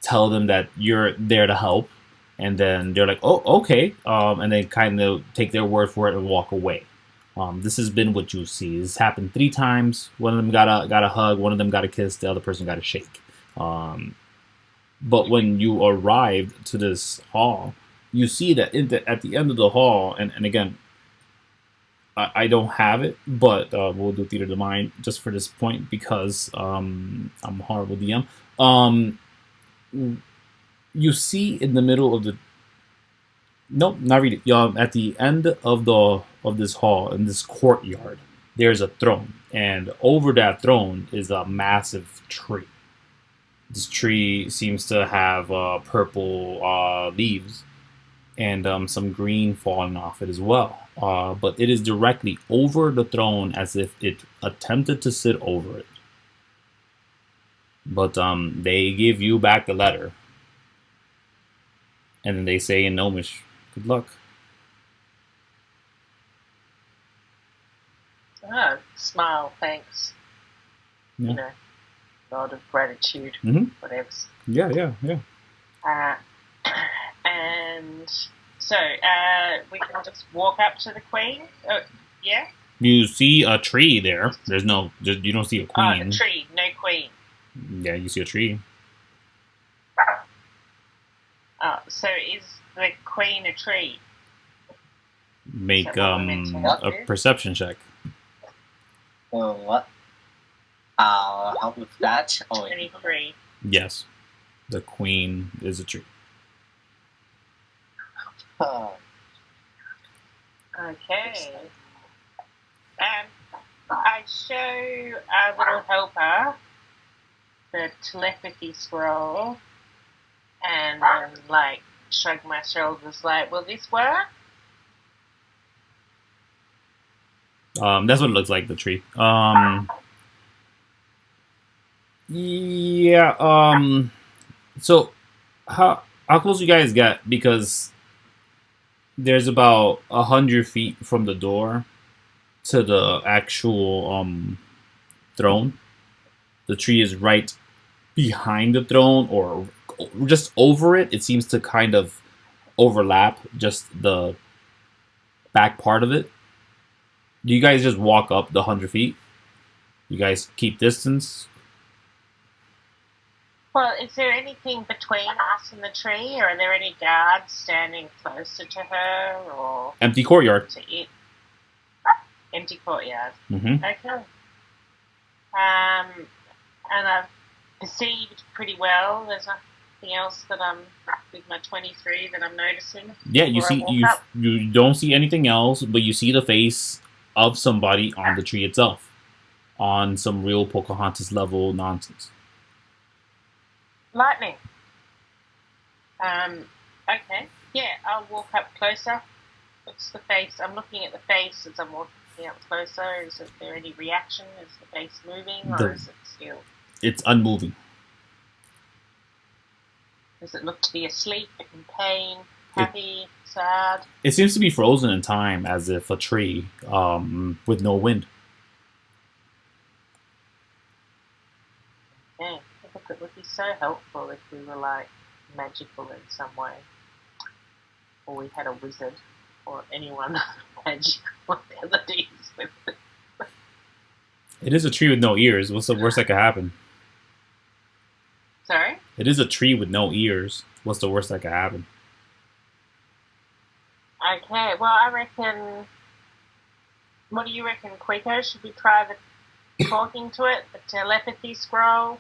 tell them that you're there to help, and then they're like, "Oh, okay," and they kind of take their word for it and walk away. This has been what you see. This happened 3 times. One of them got a hug. One of them got a kiss. The other person got a shake. But when you arrived to this hall, you see that at the end of the hall, and again, I don't have it, but we'll do theater of the mind just for this point because I'm a horrible DM. You see in the middle of the nope, not really. At the end of this hall in this courtyard, there's a throne, and over that throne is a massive tree. This tree seems to have purple leaves and some green falling off it as well. But it is directly over the throne as if it attempted to sit over it. But they give you back the letter. And then they say in Gnomish, good luck. Oh, smile, thanks. Yeah. You know, nod of gratitude, whatever. Yeah. And so we can just walk up to the Queen. Yeah. You see a tree there. You don't see a queen. Oh, a tree, no queen. Yeah, you see a tree. So is the Queen a tree? Make a perception check. What? I'll help with that. 23. Yes, the Queen is a tree. Okay. I show our little helper the telepathy scroll and then, shrug my shoulders will this work? That's what it looks like, the tree. Yeah, so how close you guys get? Because there's about 100 feet from the door to the actual throne. The tree is right behind the throne, or just over it. It seems to kind of overlap just the back part of it. Do you guys just walk up the 100 feet? You guys keep distance? Well, is there anything between us and the tree, or are there any guards standing closer to her, or empty courtyard? To it? Empty courtyard. Mm-hmm. Okay. And I've perceived pretty well. There's nothing else that I'm with my 23 that I'm noticing. Yeah, you don't see anything else, but you see the face of somebody on the tree itself, on some real Pocahontas level nonsense. Lightning. Okay. Yeah, I'll walk up closer. What's the face? I'm looking at the face as I'm walking up closer. Is there any reaction? Is the face moving, or is it still? It's unmoving. Does it look to be asleep, in pain, happy, sad? It seems to be frozen in time, as if a tree with no wind. Yeah. Look, it would be so helpful if we were magical in some way, or we had a wizard, or anyone magical abilities with it. It is a tree with no ears. What's the worst that could happen? Sorry? It is a tree with no ears. What's the worst that could happen? Okay, well, I reckon. What do you reckon, Kuiko? Should we try the talking to it, the telepathy scroll?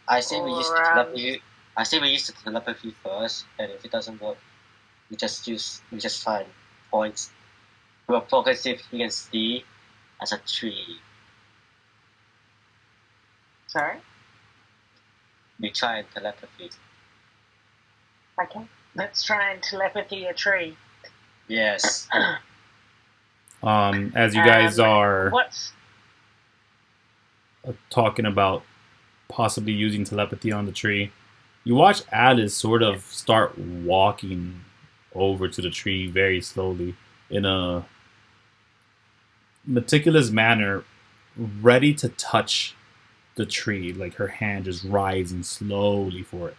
I say we use the Or, telepathy. I say we use the telepathy first, and if it doesn't work, we just find points. We'll focus if we can see as a tree. Sorry? We try and telepathy. Okay, let's try and telepathy a tree. Yes. As you guys are What's talking about possibly using telepathy on the tree, you watch Alice sort of start walking over to the tree very slowly in a meticulous manner, ready to touch the tree, like her hand just rising slowly for it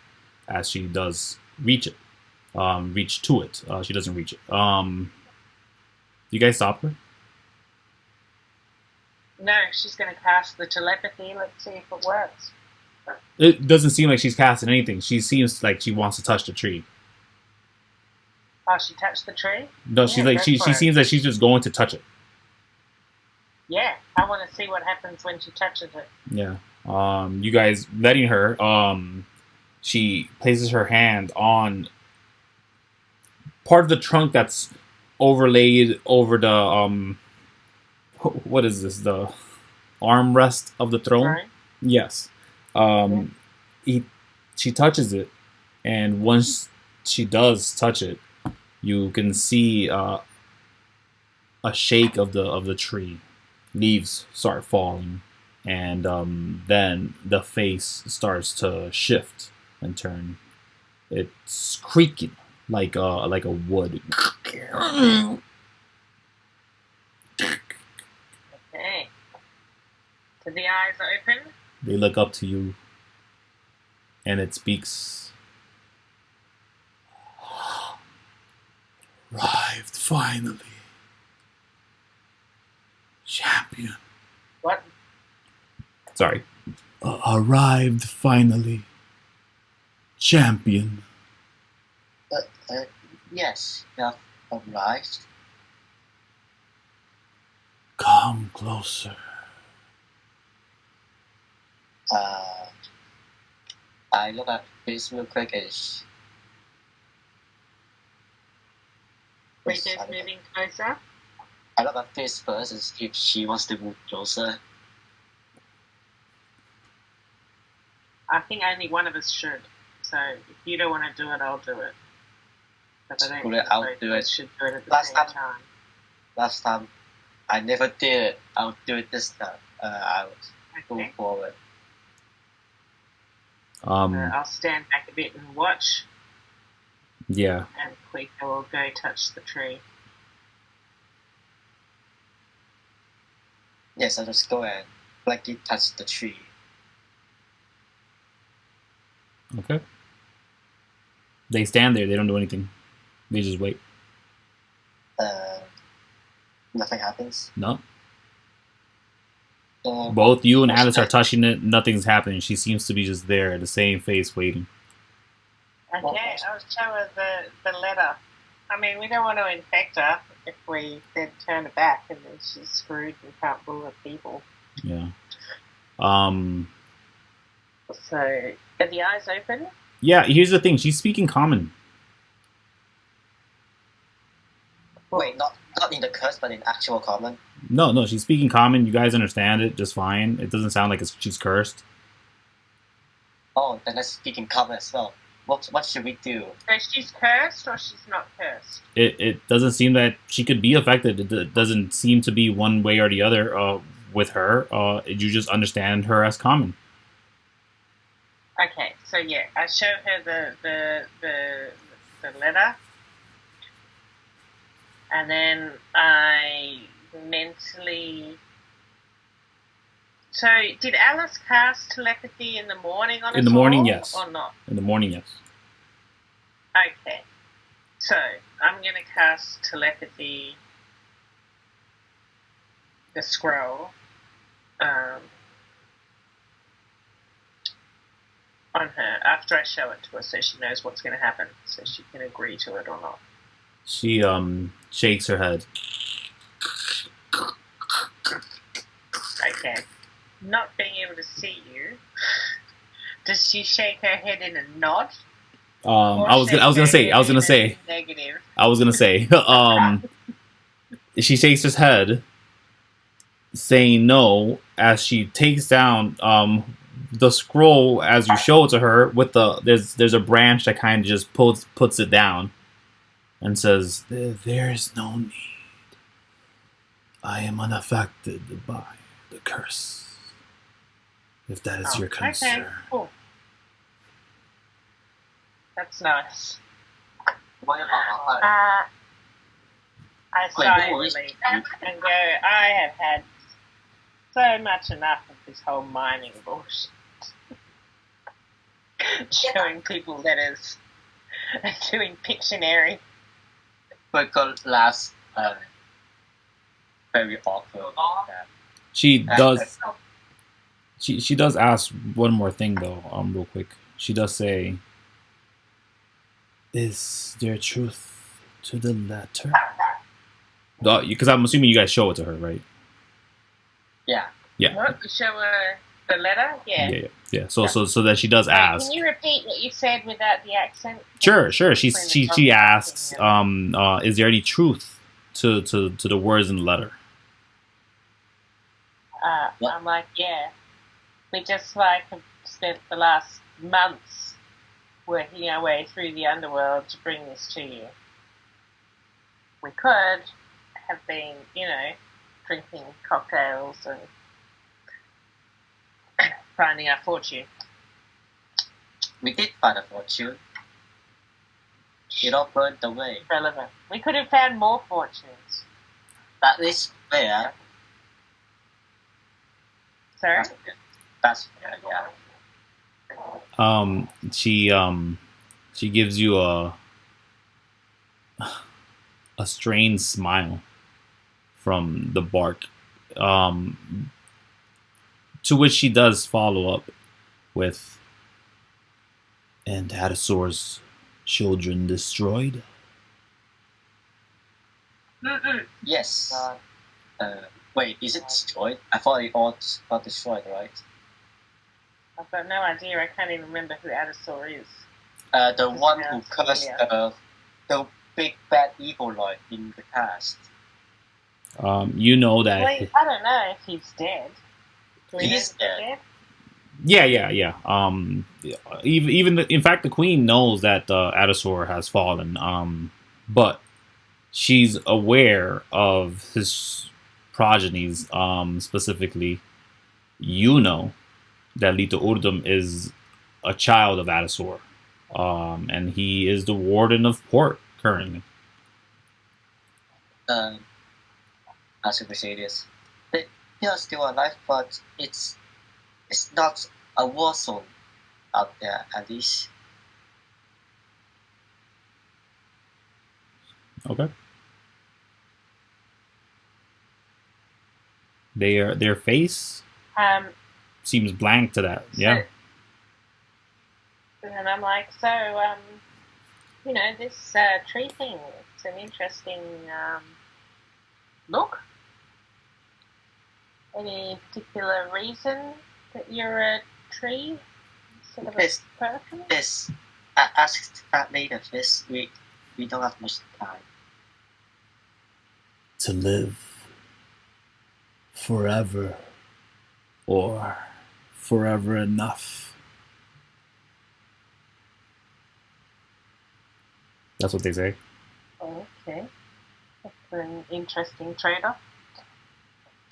as she does reach it. Reach to it. She doesn't reach it. You guys stop her? No, she's going to cast the telepathy. Let's see if it works. It doesn't seem like she's casting anything. She seems like she wants to touch the tree. Oh, she touched the tree? No, she's like she seems like she's just going to touch it. Yeah, I want to see what happens when she touches it. Yeah. You guys letting her. She places her hand on part of the trunk that's overlaid over the what is this? The armrest of the throne. Sorry? Yes. She touches it, and once she does touch it, you can see a shake of the tree. Leaves start falling, and then the face starts to shift and turn. It's creaking like a wood. Okay. So the eyes open. They look up to you, and it speaks. Arrived finally, champion. What? Sorry. Arrived finally, champion. Yes, you have arrived. Come closer. I look at Fizz real quick and Kuiko's moving closer. I look at Fizz first and see if she wants to move closer. I think only one of us should. So if you don't want to do it, I'll do it. But I don't think I'll both do of it. us should do it at the Last same time- time. Last time, I never did it. I'll do it this time. I'll go Okay. forward. I'll stand back a bit and watch, Yeah. and Kuiko will go touch the tree. Yes, I'll just go and lightly touch the tree. Okay. They stand there. They don't do anything. They just wait. Nothing happens. No. Uh, Both you and Alice are touching it. Nothing's happening. She seems to be just there, the same face, waiting. Okay, I'll show her the letter. I mean, we don't want to infect her if we then turn her back and then she's screwed and can't bullet people. Yeah. So, are the eyes open? Yeah. Here's the thing. She's speaking common. Wait, not in the curse, but in actual common. No. She's speaking common. You guys understand it just fine. It doesn't sound like she's cursed. Oh, then let's speak in common as well. What should we do? So she's cursed or she's not cursed? It doesn't seem that she could be affected. It doesn't seem to be one way or the other with her. You just understand her as common. Okay, so yeah, I show her the letter, and then I mentally. So, did Alice cast telepathy in the morning on us In the morning, all, yes. or not? In the morning, yes. Okay, so I'm going to cast telepathy, the scroll, on her after I show it to her, so she knows what's going to happen, so she can agree to it or not. She shakes her head. Okay. Not being able to see you, does she shake her head in a nod? I was gonna say. Negative. She shakes his head, saying no as she takes down the scroll as you show it to her. With there's a branch that kind of just puts it down, and says, "There is no need. I am unaffected by the curse. If that is your concern." Okay, cool. That's nice. I sigh in relief and go, I have had so much enough of this whole mining bullshit. Showing people letters and doing Pictionary. Kuiko laughs very awkward. She does. She does ask one more thing though, real quick. She does say, "Is there truth to the letter?" Because I'm assuming you guys show it to her, right? Yeah. Yeah. What? You show her the letter? Yeah. Yeah. So that she does ask. Can you repeat what you said without the accent? Sure. She asks, "Is there any truth to the words in the letter?" I'm like, yeah. We just have spent the last months working our way through the underworld to bring this to you. We could have been, drinking cocktails and finding our fortune. We did find a fortune. It all burned away. Relevant. We could have found more fortunes. That is fair. Sorry? That's fair, yeah. She gives you a strange smile from the bark, to which she does follow up with, "And Hadasor's children destroyed?" Yes. Wait, is it destroyed? I thought it all got destroyed, right? I've got no idea. I can't even remember who Hadasor is. The one who cursed the big bad evil lord in the past. You know that. Wait, I don't know if he's dead. He's dead. Yeah. Even in fact, the queen knows that Hadasor has fallen. But she's aware of his progenies. Specifically, you know that Lito Urdum is a child of Hadasor. And he is the warden of port currently. As we say this, they are still alive, but it's not a war zone out there, at least. Okay. Their face seems blank to that. Yeah. And I'm like, this tree thing, it's an interesting look. Any particular reason that you're a tree instead of a person? Yes. Ask that later, Fizz. We don't have much time. To live forever, or forever enough. That's what they say. Okay. That's an interesting trade-off.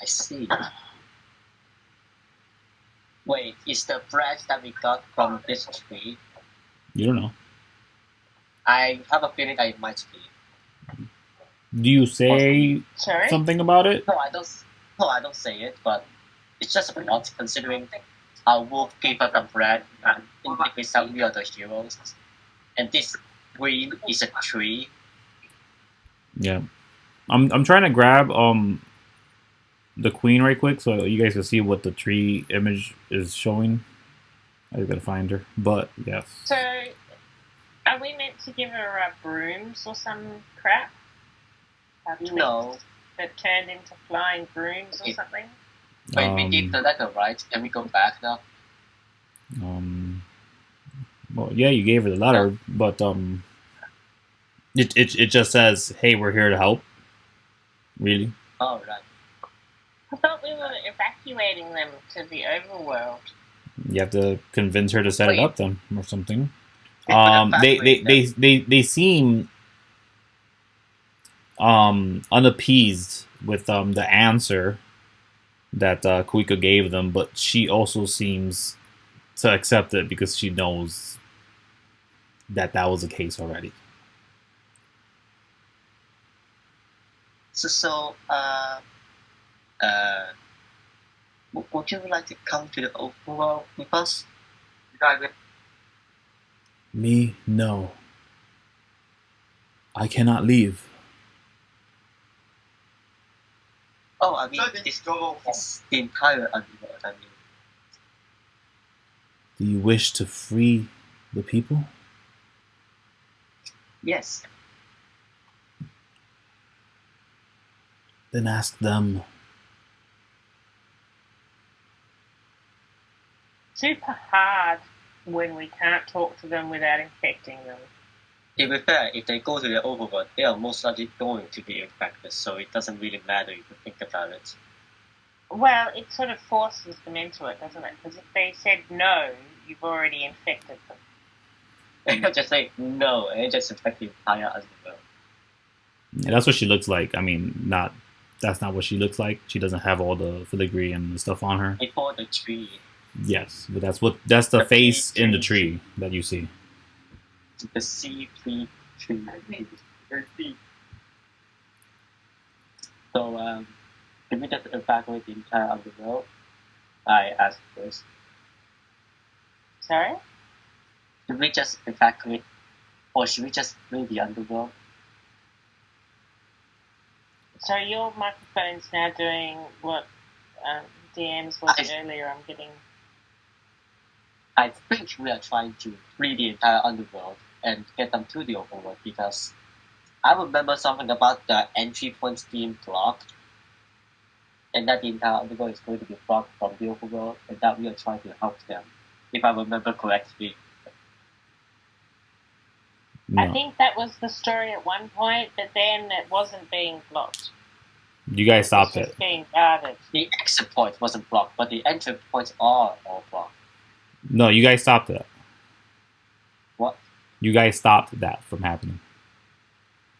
I see. Wait, is the branch that we got from this tree? You don't know. I have a feeling that it might be. Do you say something about it? No, I don't say it, but it's just a lot considering our wolf gave us a brand, and in the case we are the heroes. And this green is a tree. Yeah. I'm trying to grab the queen right quick so you guys can see what the tree image is showing. I gotta find her. But yes. So Are we meant to give her brooms or some crap? No. That turned into flying brooms or something? Wait, we give the letter, right? Can we go back now? Well, yeah, you gave her the letter, but it just says, "Hey, we're here to help." Really? Oh, right. I thought we were evacuating them to the overworld. You have to convince her to set it up then, or something. They seem unappeased with the answer that Kuiko gave them, but she also seems to accept it because she knows that was the case already. So, would you like to come to the overworld with us? Me, no. I cannot leave. Oh, I mean, it's the entire underworld, I mean. Do you wish to free the people? Yes. Then ask them. Super hard when we can't talk to them without infecting them. To be fair, if they go to the overworld, they are most likely going to be infected, so it doesn't really matter if you think about it. Well, it sort of forces them into it, doesn't it? Because if they said no, you've already infected them. They just say no, and it just infects the entire underworld. Yeah, that's what she looks like. I mean, that's not what she looks like. She doesn't have all the filigree and the stuff on her. Before the tree. Yes, but that's the face in the tree that you see. The sea tree. So, did we just evacuate the entire underworld? I asked first. Sorry? Should we just evacuate, or should we just leave the underworld? So your microphone's now doing what DMs was earlier. I'm getting. I think we are trying to free the entire underworld and get them to the overworld because I remember something about the entry points being blocked, and that the entire underworld is going to be blocked from the overworld, and that we are trying to help them, if I remember correctly. No. I think that was the story at one point, but then it wasn't being blocked. You guys stopped it. Just being guarded. The exit point wasn't blocked, but the entry points are all blocked. No, you guys stopped that. What? You guys stopped that from happening.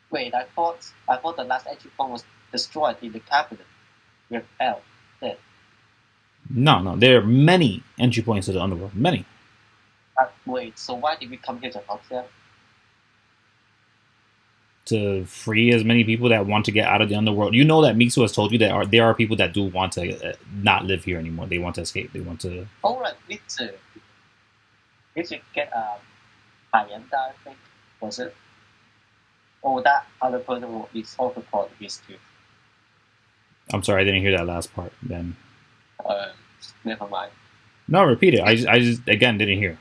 Wait, I thought the last entry point was destroyed in the cabinet with L. Dead. No, there are many entry points to the underworld. Many. Wait, so why did we come here to help them? To free as many people that want to get out of the underworld. You know that Miksu has told you that there are people that do want to not live here anymore. They want to escape. They want to. Oh, right, we should get Hyenda, I think, was it? Oh, that other person is also called Fizz too. I'm sorry, I didn't hear that last part. Then. Never mind. No, repeat it. I just again didn't hear.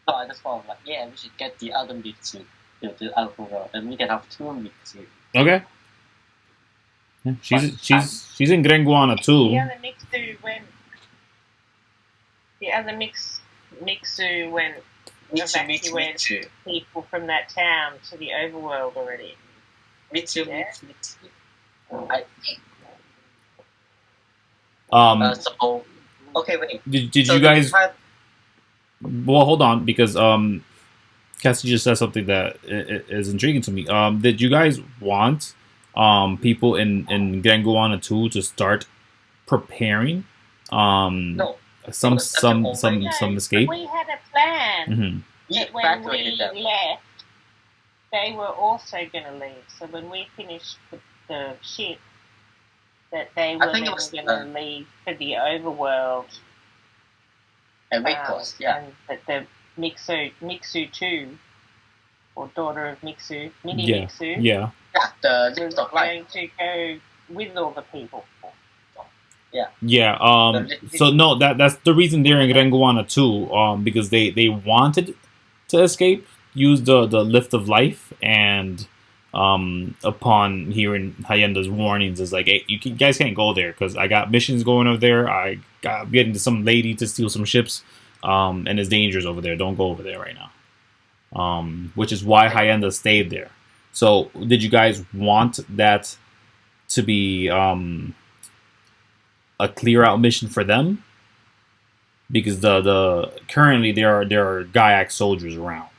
No, I just thought we should get the other Miksu. The alcohol, and we can have two Miksu. Okay. Yeah, she's in Grenguana too. The other Miksu went evacuated people from that town to the overworld already. Mitsu. So okay, wait. Did you guys? Well, hold on, because Cassie just said something that is intriguing to me. Did you guys want people in Grenguana 2 to start preparing no. some escape? We had a plan. Mm-hmm. Yeah, when we left, they were also going to leave. So when we finished the ship, that they were then going to leave for the overworld. And and that the Miksu 2, or daughter of Miksu, Miksu. Yeah. Was going to go with all the people. Yeah. Yeah. So no, that's the reason they're in Grenguana too. Because they wanted to escape use the lift of life, and upon hearing Hayenda's warnings, is like, hey, guys can't go there because I got missions going over there. I'm getting to some lady to steal some ships, and there's dangers over there. Don't go over there right now. Which is why Hayenda stayed there. So, did you guys want that to be a clear out mission for them? Because the currently there are Gaiac soldiers around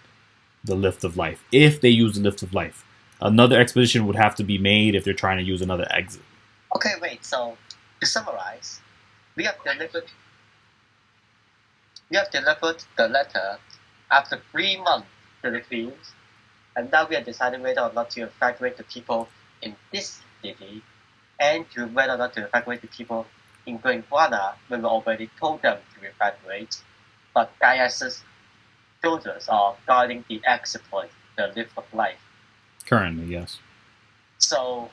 the lift of life. If they use the lift of life, another expedition would have to be made if they're trying to use another exit. Okay, wait. So to summarize, we have delivered the letter after 3 months to the Queens, and now we are deciding whether or not to evacuate the people in this city, and to whether or not to evacuate the people in Guanguana when we already told them to evacuate. But Gaia's soldiers are guarding the exit point, the lift of life. Currently, yes. So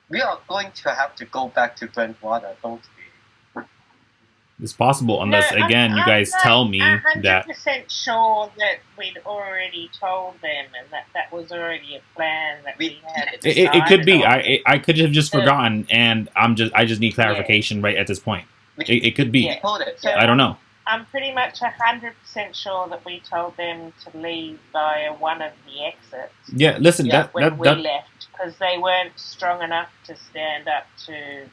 we are going to have to go back to Guanguana, don't we? It's possible, unless again you guys tell me that. 100% sure that we'd already told them, and that was already a plan that we had. It could be. I could have just forgotten, and I just need clarification right at this point. It could be. Yeah. So I don't know. I'm pretty much 100% sure that we told them to leave via one of the exits. Yeah, listen, when we left, because they weren't strong enough to stand up to,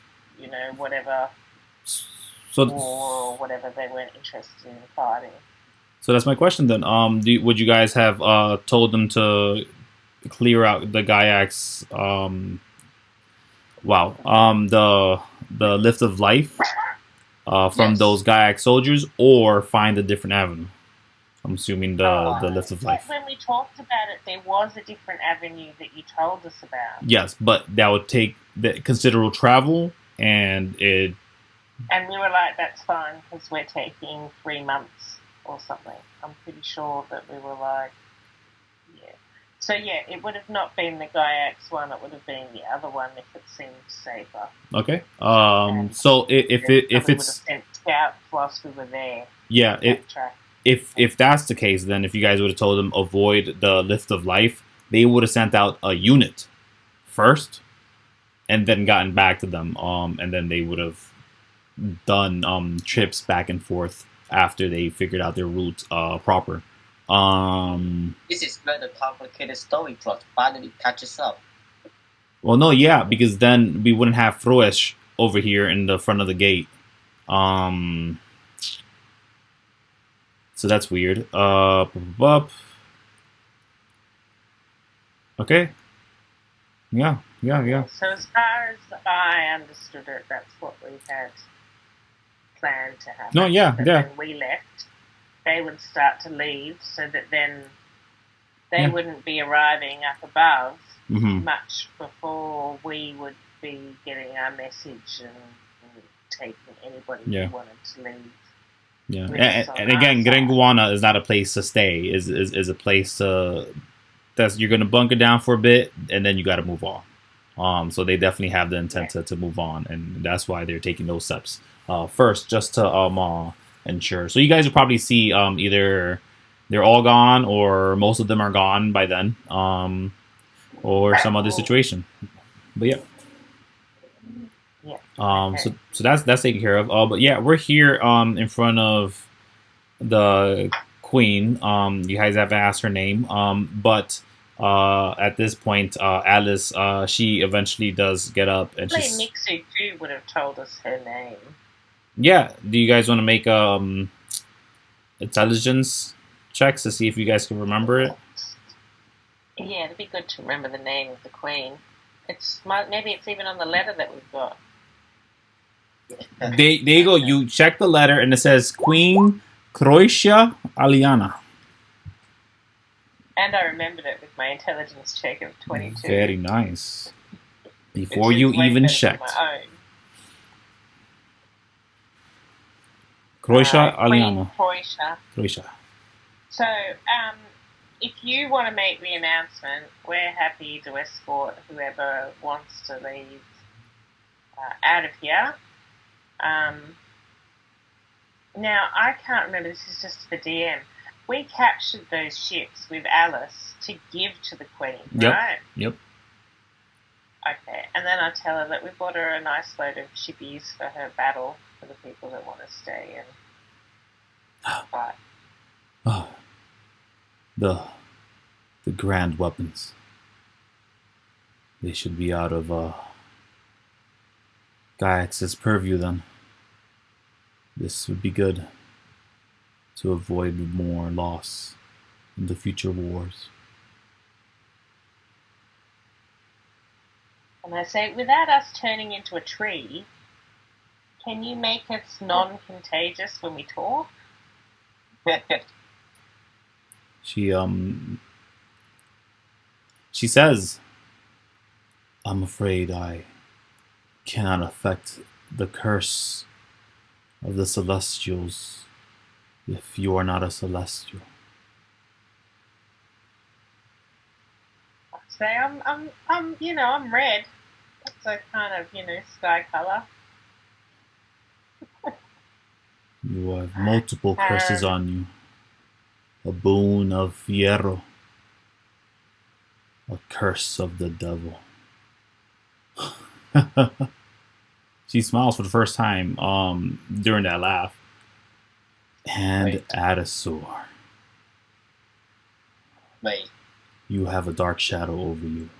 whatever. Or whatever they weren't interested in fighting. So that's my question then. Would you guys have told them to clear out the Gaiacs? The lift of life from those Gaiac soldiers, or find a different avenue? I'm assuming the lift of life. When we talked about it, there was a different avenue that you told us about. Yes, but that would take considerable travel, and it. And we were like, that's fine, because we're taking 3 months or something. I'm pretty sure that we were like, yeah. So, yeah, it would have not been the Gaiacs one. It would have been the other one if it seemed safer. Okay. So if it's... would have sent scouts whilst we were there. Yeah, if that's the case, then if you guys would have told them avoid the lift of life, they would have sent out a unit first and then gotten back to them. And then they would have done trips back and forth after they figured out their route proper. This is where the complicated story plot finally catches up. Well, no, yeah, because then we wouldn't have Froesch over here in the front of the gate. So that's weird. Okay. Yeah. So as far as I understood it, that's what we had planned to happen. No, yeah. When we left, they would start to leave, so that then they wouldn't be arriving up above much before we would be getting our message and taking anybody who wanted to leave. Yeah, and again, Grenguana is not a place to stay. Is a place that you're gonna bunker down for a bit, and then you got to move on. So they definitely have the intent to move on, and that's why they're taking those steps first, just to ensure. So you guys will probably see either they're all gone or most of them are gone by then, or some other situation. But yeah. So that's taken care of. But yeah, we're here in front of the Queen. You guys haven't asked her name. But at this point, Alice, she eventually does get up, and she's. Mixu too would have told us her name. Yeah. Do you guys want to make intelligence checks to see if you guys can remember it? Yeah, it'd be good to remember the name of the Queen. Maybe it's even on the letter that we've got. There you go. You check the letter, and it says Queen Croatia Aliana. And I remembered it with my intelligence check of 22. Very nice. Before you even checked. Croatia Aliana. Croatia. So, if you want to make the announcement, we're happy to escort whoever wants to leave out of here. Now, I can't remember, this is just the DM. we captured those ships with Alice to give to the Queen, right? Yep. Okay, and then I tell her that we bought her a nice load of chippies for her battle for the people that want to stay and fight. Oh, the grand weapons. They should be out of Gaiax's purview then. This would be good to avoid more loss in the future wars. And I say, without us turning into a tree, can you make us non-contagious when we talk? She says, I'm afraid I cannot affect the curse of the Celestials if you are not a Celestial. So I'm red. It's a kind of, sky color. You have multiple curses on you. A boon of Fierro. A curse of the devil. She smiles for the first time during that laugh. And Adasor. Wait. You have a dark shadow over you.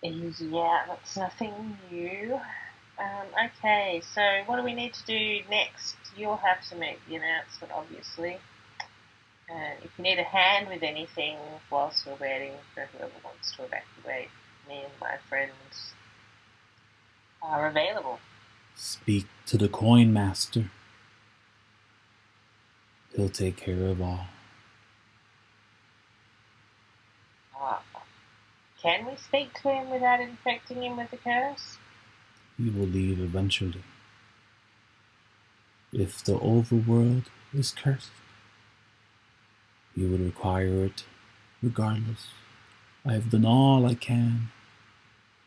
Yeah, that's nothing new. Okay, so what do we need to do next? You'll have to make the announcement, obviously. If you need a hand with anything whilst we're waiting for whoever wants to evacuate, me and my friends are available. Speak to the coin master. He'll take care of all. Can we speak to him without infecting him with the curse? He will leave eventually. If the overworld is cursed, he will require it regardless. I have done all I can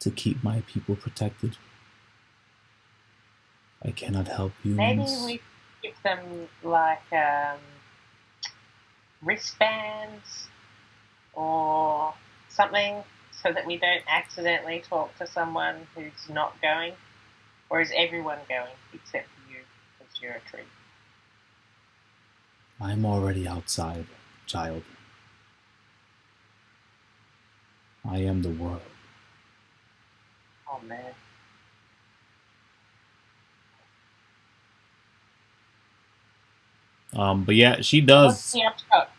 to keep my people protected. I cannot help humans. Maybe we give them like wristbands or something so that we don't accidentally talk to someone who's not going. Or is everyone going except for you because you're a tree? I'm already outside, child. I am the world. Oh, man. But yeah, she does. What's the upshot?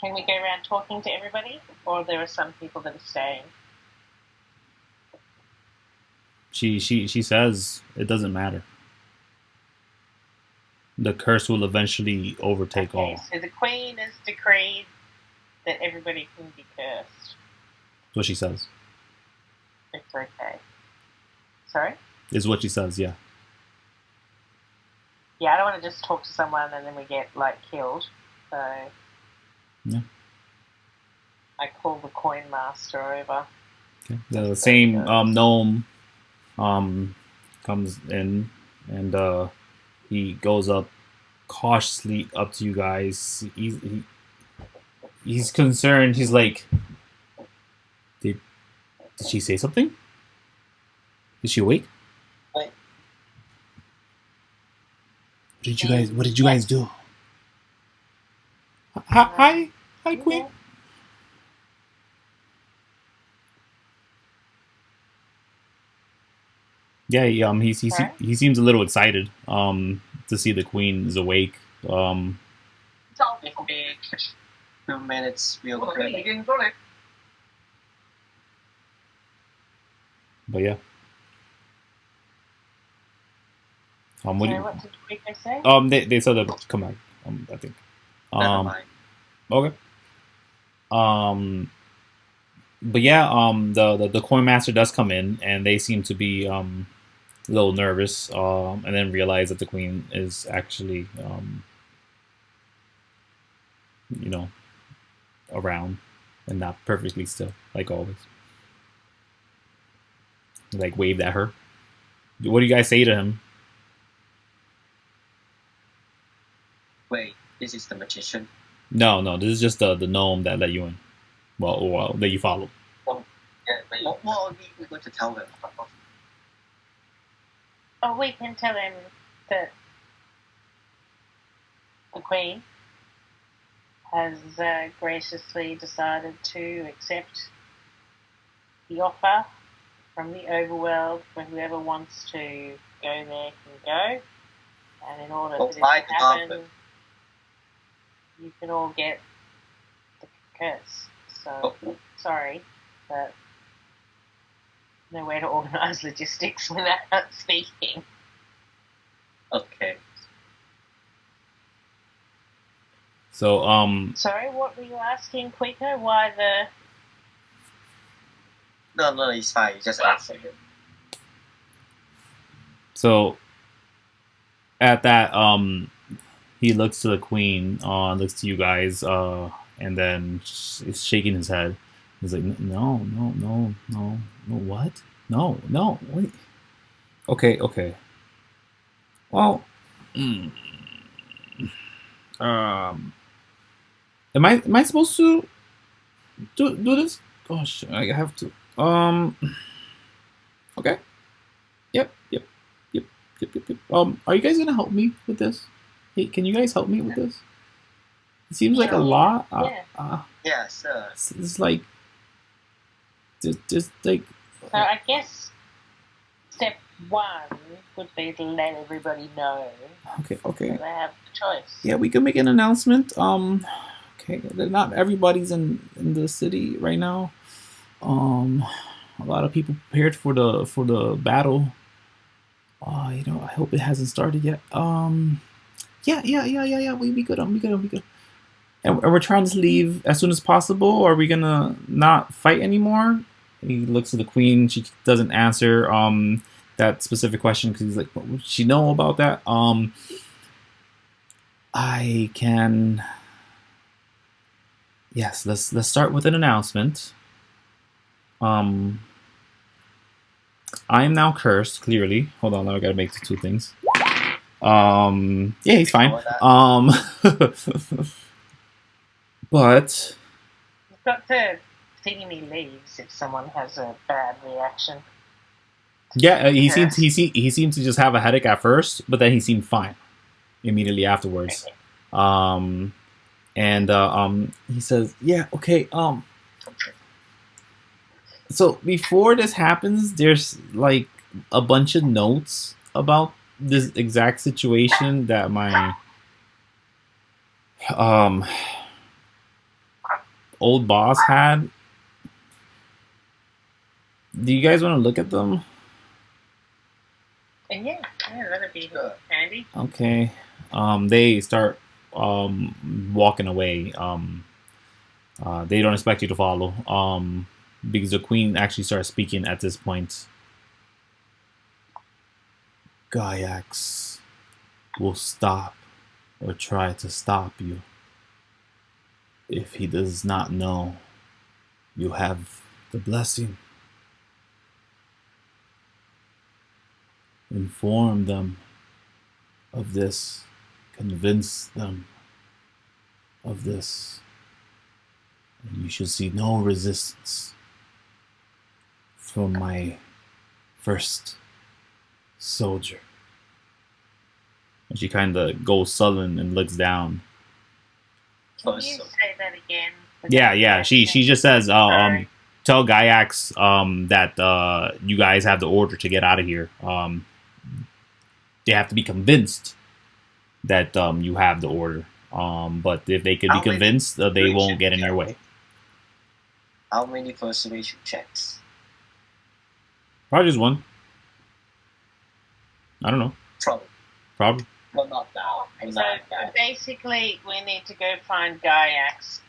Can we go around talking to everybody? Or there are some people that are staying? She says it doesn't matter. The curse will eventually overtake all. So the Queen has decreed that everybody can be cursed. That's what she says. It's okay. Sorry? Is what she says, yeah. Yeah, I don't want to just talk to someone and then we get, killed. So... Yeah. I call the coin master over. Okay. The same gnome comes in and he goes up cautiously up to you guys. He's concerned. He's like, did she say something? Is she awake? Wait. What did you guys do? Hi, Queen. Yeah, he seems a little excited to see the Queen is awake. If we catch 2 minutes real quick. But yeah. What did Kuiko say? They said that come back. I think. Never mind. Okay. But yeah, the coin master does come in, and they seem to be a little nervous, and then realize that the Queen is actually around and not perfectly still, like always. Like waved at her. What do you guys say to him? this is the magician. No, this is just the gnome that let you in. Well, that you followed. What are we going to tell him? Oh, we can tell him that the Queen has graciously decided to accept the offer from the overworld for whoever wants to go there can go. And in order for this to happen, you can all get the curse. So, sorry, but no way to organise logistics without speaking. Okay. So, Sorry, what were you asking, Kuiko? Why the... No, it's fine. You just answer him. So, at that, he looks to the queen, looks to you guys, and then is shaking his head. He's like, no, what? No, wait. Okay. Well, am I supposed to do this? Gosh, I have to. Okay. Yep. Are you guys gonna help me with this? Hey, can you guys help me with this? It seems like a lot. Yeah, sir. It's like just like. So I guess step one would be to let everybody know. Okay. So they have the choice. Yeah, we can make an announcement. Okay, not everybody's in the city right now. A lot of people prepared for the battle. I hope it hasn't started yet. Yeah. We good. We good. And we're trying to leave as soon as possible. Are we gonna not fight anymore? He looks at the queen. She doesn't answer that specific question because he's like, what would she know about that? I can. Yes, let's start with an announcement. I am now cursed, clearly. Hold on, I gotta make the two things. Yeah, he's fine. But You've got to see me leaves if someone has a bad reaction. yeah, he seemed to just have a headache at first, but then he seemed fine immediately afterwards. Okay. And he says, "Yeah, okay. So before this happens, there's like a bunch of notes about this exact situation that my old boss had. Do you guys want to look at them?" And yeah, that'd be handy. Okay. They start walking away. They don't expect you to follow. Because the queen actually starts speaking at this point. Gaiax will stop or try to stop you if he does not know you have the blessing. Inform them of this. Convince them of this. And you should see no resistance from my first soldier. And she kind of goes sullen and looks down. Can you say that again? Yeah. She just says, tell Gaiax that you guys have the order to get out of here. They have to be convinced that you have the order. But if they could be convinced, they won't get in your way. How many persuasion checks? Probably just one. I don't know. Probably. Well, not now. So basically, we need to go find Gaiax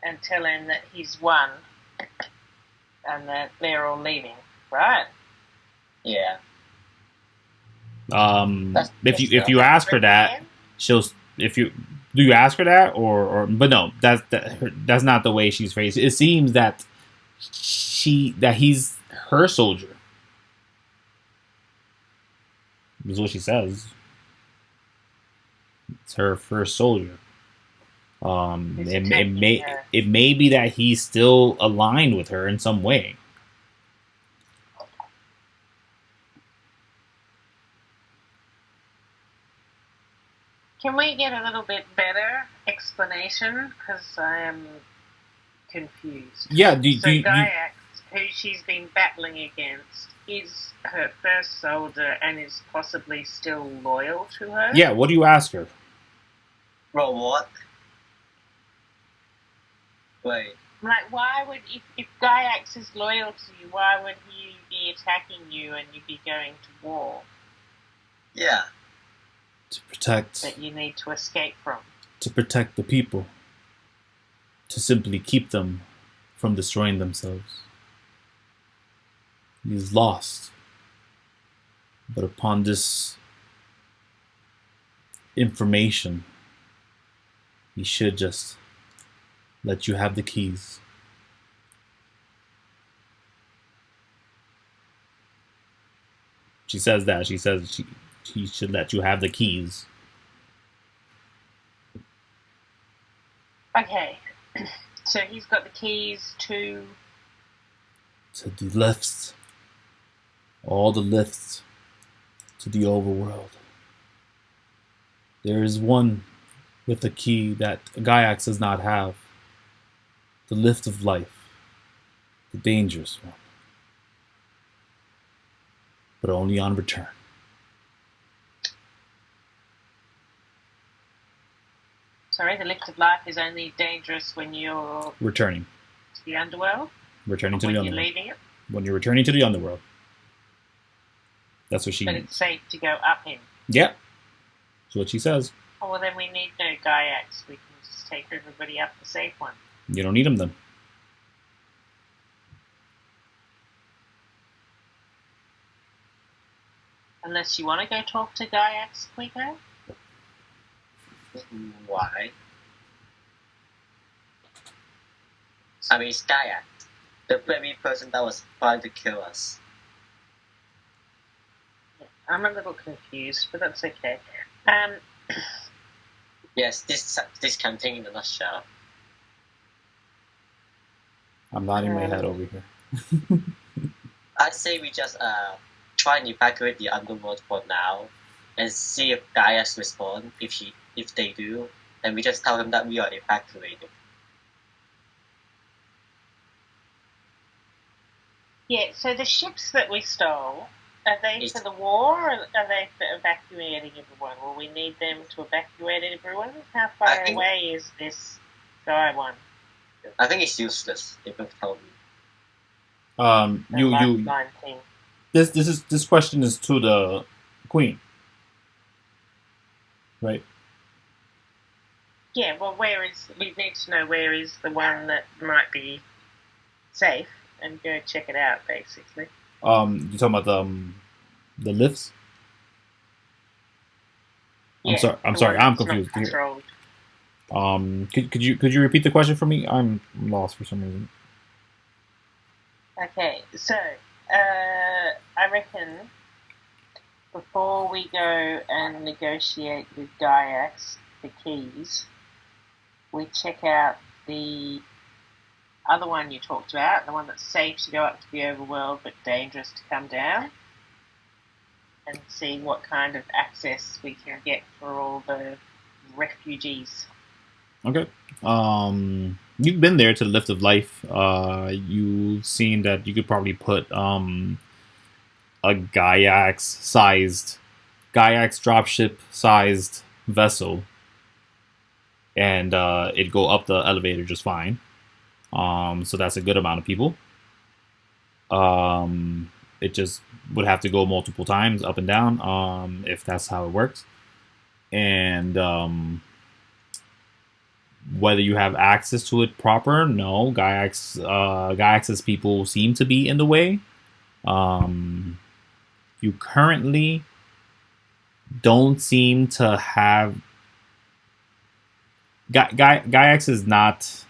and tell him that he's won and that they're all leaving, right? Yeah. If you ask her that, she'll. Do you ask her that or but no, that's not the way she's phrased. It seems that he's her soldier. Is what she says. It's her first soldier. Who's It attacking her. may be that he's still aligned with her in some way. Can we get a little bit better explanation? Because I am confused. Yeah, So Gaiax, who she's been battling against, is her first soldier and is possibly still loyal to her? yeah, what do you ask her? Bro, what? Wait. Like, why would, if Gaiax is loyal to you, why would he be attacking you and you be going to war Yeah. To protect that you need to escape from? To protect the people. To simply keep them from destroying themselves. He is lost. But upon this information, he should just let you have the keys. She says that. She says she should let you have the keys. Okay. So he's got the keys to the lifts. All the lifts to the overworld. There is one with a key that Gaiax does not have. The lift of life. The dangerous one. But only on return. Sorry, the lift of life is only dangerous when you're returning to the underworld? Returning to when the you're underworld. leaving it? When you're returning to the underworld. That's what she But it's safe to go up in. Yeah. That's what she says. Oh, well, then we need no Gaiax. We can just take everybody up the safe one. You don't need them then. Unless you want to go talk to Gaiax, Kuiko? Why? I mean, it's Gaia, the very person that was trying to kill us. I'm a little confused, but that's okay. Yes, this campaign in a nutshell. I'm nodding my head over here. I'd say we just try and evacuate the underworld for now, and see if Gaia's respond. If they do, then we just tell them that we are evacuating. Yeah, so the ships that we stole, are they for the war, or are they for evacuating everyone? Will we need them to evacuate everyone? How far away is this Sky one? I think it's useless, if you've told me. This question is to the Queen. Right? Yeah, well, we need to know where is the one that might be safe and go check it out, basically. You talking about the lifts? Yeah, I'm sorry, I'm confused here. Could you repeat the question for me? I'm lost for some reason. Okay, so I reckon before we go and negotiate with Gaiax the keys, we check out the other one you talked about, the one that's safe to go up to the overworld but dangerous to come down, and see what kind of access we can get for all the refugees. Okay. You've been there to the Lift of Life. You've seen that you could probably put a Gaiax dropship sized vessel, and it'd go up the elevator just fine. So that's a good amount of people. It just would have to go multiple times up and down, if that's how it works. And whether you have access to it proper, no. Gaiax's people seem to be in the way. You currently don't seem to have... Gaiax is not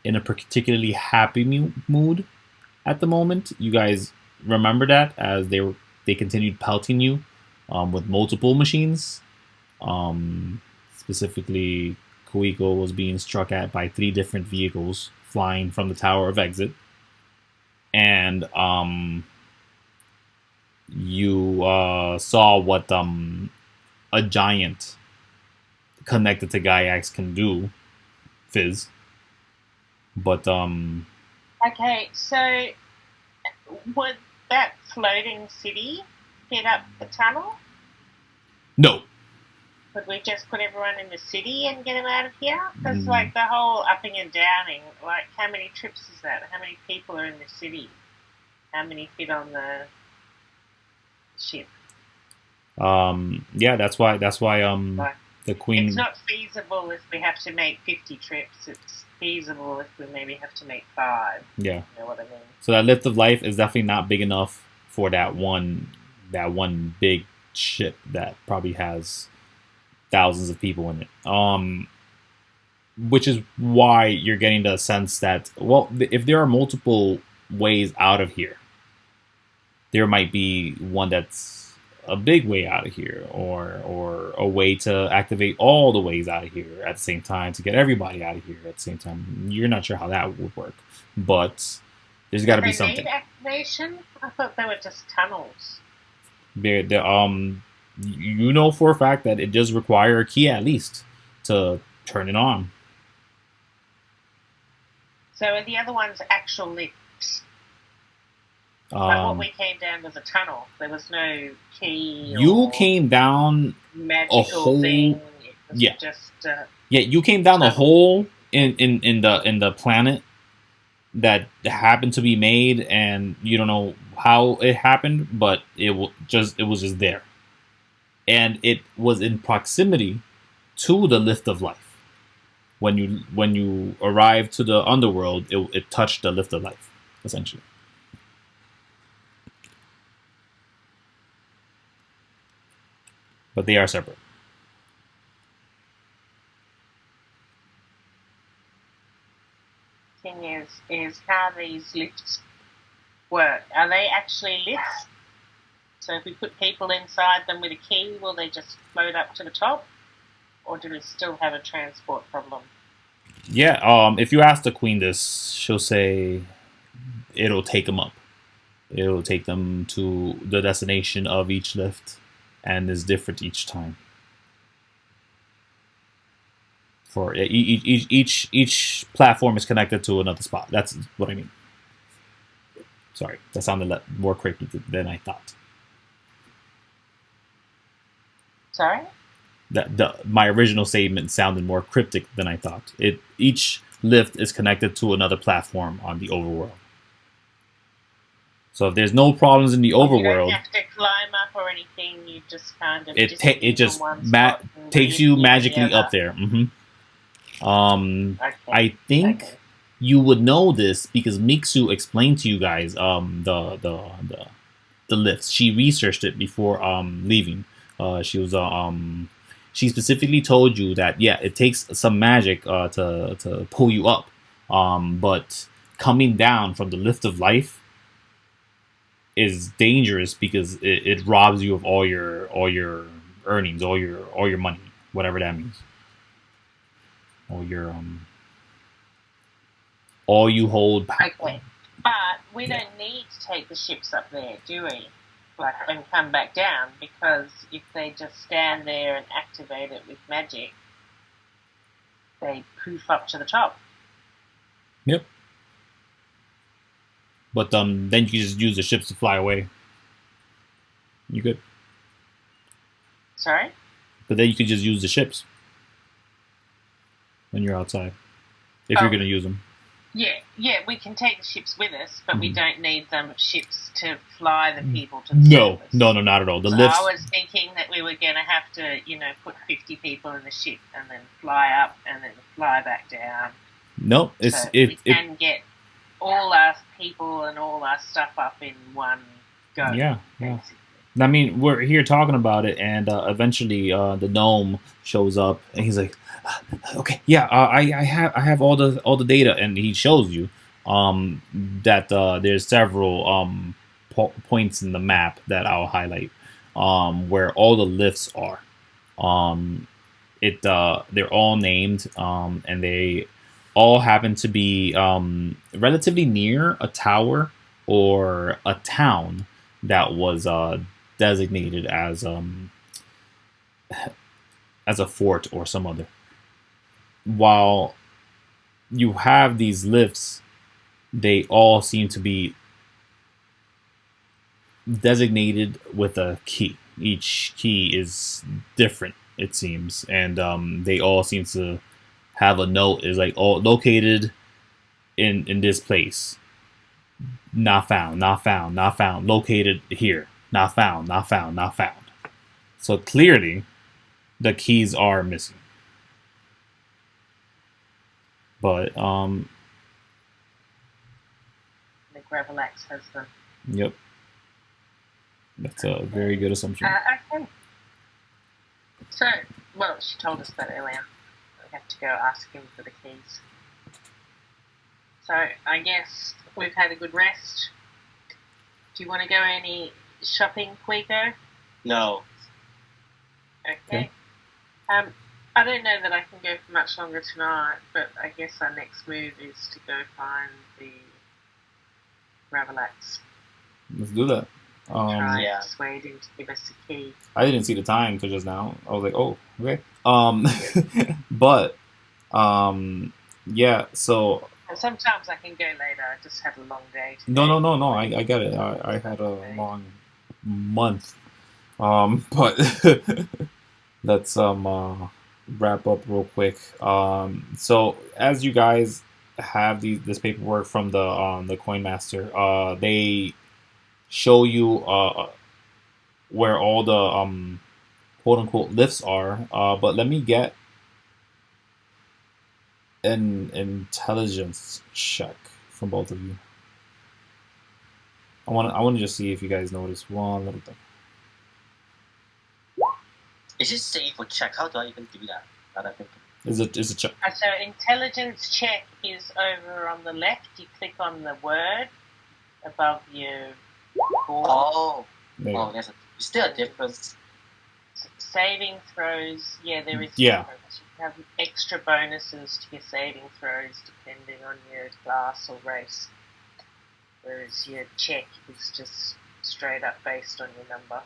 in a particularly happy mood at the moment. You guys remember that, as they continued pelting you with multiple machines. specifically Kuiko was being struck at by 3 different vehicles flying from the Tower of Exit, and you saw what a giant connected to Gaiax can do, Fizz. But Okay, so would that floating city get up the tunnel? no. Could we just put everyone in the city and get them out of here? Because, like, the whole upping and downing, like, how many trips is that? How many people are in the city? How many fit on the ship? Yeah, that's why Like, the Queen. it's not feasible if we have to make 50 trips. It's feasible if we maybe have to make 5. Yeah. You know what I mean? So that lift of life is definitely not big enough for that one big ship that probably has thousands of people in it. Which is why you're getting the sense that, well, if there are multiple ways out of here, there might be one that's a big way out of here, or a way to activate all the ways out of here at the same time to get everybody out of here at the same time. You're not sure how that would work, but there's got to be something. Need activation? I thought they were just tunnels. You know for a fact that it does require a key at least to turn it on. So are the other ones actual lifts? Like what we came down was a tunnel. There was no key. You came down magical a hole. Thing. It was Yeah. Just. Yeah, you came down a hole in the planet that happened to be made, and you don't know how it happened, but it was just there, and it was in proximity to the lift of life. When you arrived to the underworld, it touched the lift of life, essentially. But they are separate. Thing is how these lifts work. Are they actually lifts? So if we put people inside them with a key, will they just float up to the top? Or do we still have a transport problem? Yeah, if you ask the Queen this, she'll say it'll take them up. It'll take them to the destination of each lift, and is different each time. For each platform is connected to another spot. That's what I mean. Sorry, that sounded more cryptic than I thought. Sorry? My original statement sounded more cryptic than I thought. Each lift is connected to another platform on the overworld. So if there's no problems in the overworld, you don't have to climb up or anything. You just kind of it just takes you magically up there. Mm-hmm. Okay. I think you would know this because Mixu explained to you guys the lifts. She researched it before leaving. She specifically told you that it takes some magic to pull you up, but coming down from the lift of life is dangerous because it robs you of all your earnings, all your money, whatever that means. All you hold back. Okay. But we don't need to take the ships up there, do we? Like, and come back down, because if they just stand there and activate it with magic, they poof up to the top. Yep. But then you can just use the ships to fly away. You could. Sorry? But then you could just use the ships when you're outside, if you're going to use them. Yeah, we can take the ships with us, but we don't need them ships to fly the people to the surface. No, not at all. The so lifts. I was thinking that we were going to have to, put 50 people in the ship and then fly up and then fly back down. No, we can get all our people and all our stuff up in one go. Yeah. I mean, we're here talking about it, and eventually the gnome shows up, and he's like, "Okay, I have all the data," and he shows you that there's several points in the map that I'll highlight where all the lifts are. they're all named, and they all happen to be relatively near a tower or a town that was designated as a fort or some other. While you have these lifts, they all seem to be designated with a key. Each key is different, it seems, and they all seem to have a note is like all located in this place. Not found, not found, not found. Located here. Not found, not found, not found. So clearly, the keys are missing. But The Gravelax has them. Yep. That's a very good assumption. Okay. So, well, she told us that earlier. We have to go ask him for the keys. So, I guess we've had a good rest. Do you want to go any shopping, Kuiko? No. Okay. I don't know that I can go for much longer tonight, but I guess our next move is to go find the Gravelax. Let's do that. Try and persuade him to give us a key. I didn't see the time till just now. I was like, oh, okay. But, yeah, so... Sometimes I can go later. I just had a long day today. No. I got it. I had a long month. But let's wrap up real quick. So as you guys have this paperwork from the Coin Master, they show you where all the quote unquote lifts are. But let me get an intelligence check from both of you. I want to just see if you guys notice one little thing. Is it safe or check? How do I even do that? Is a check. So intelligence check is over on the left. You click on the word above your board. Oh, there's still a difference. Saving throws, there is. Yeah. You have extra bonuses to your saving throws depending on your class or race, whereas your check is just straight up based on your number.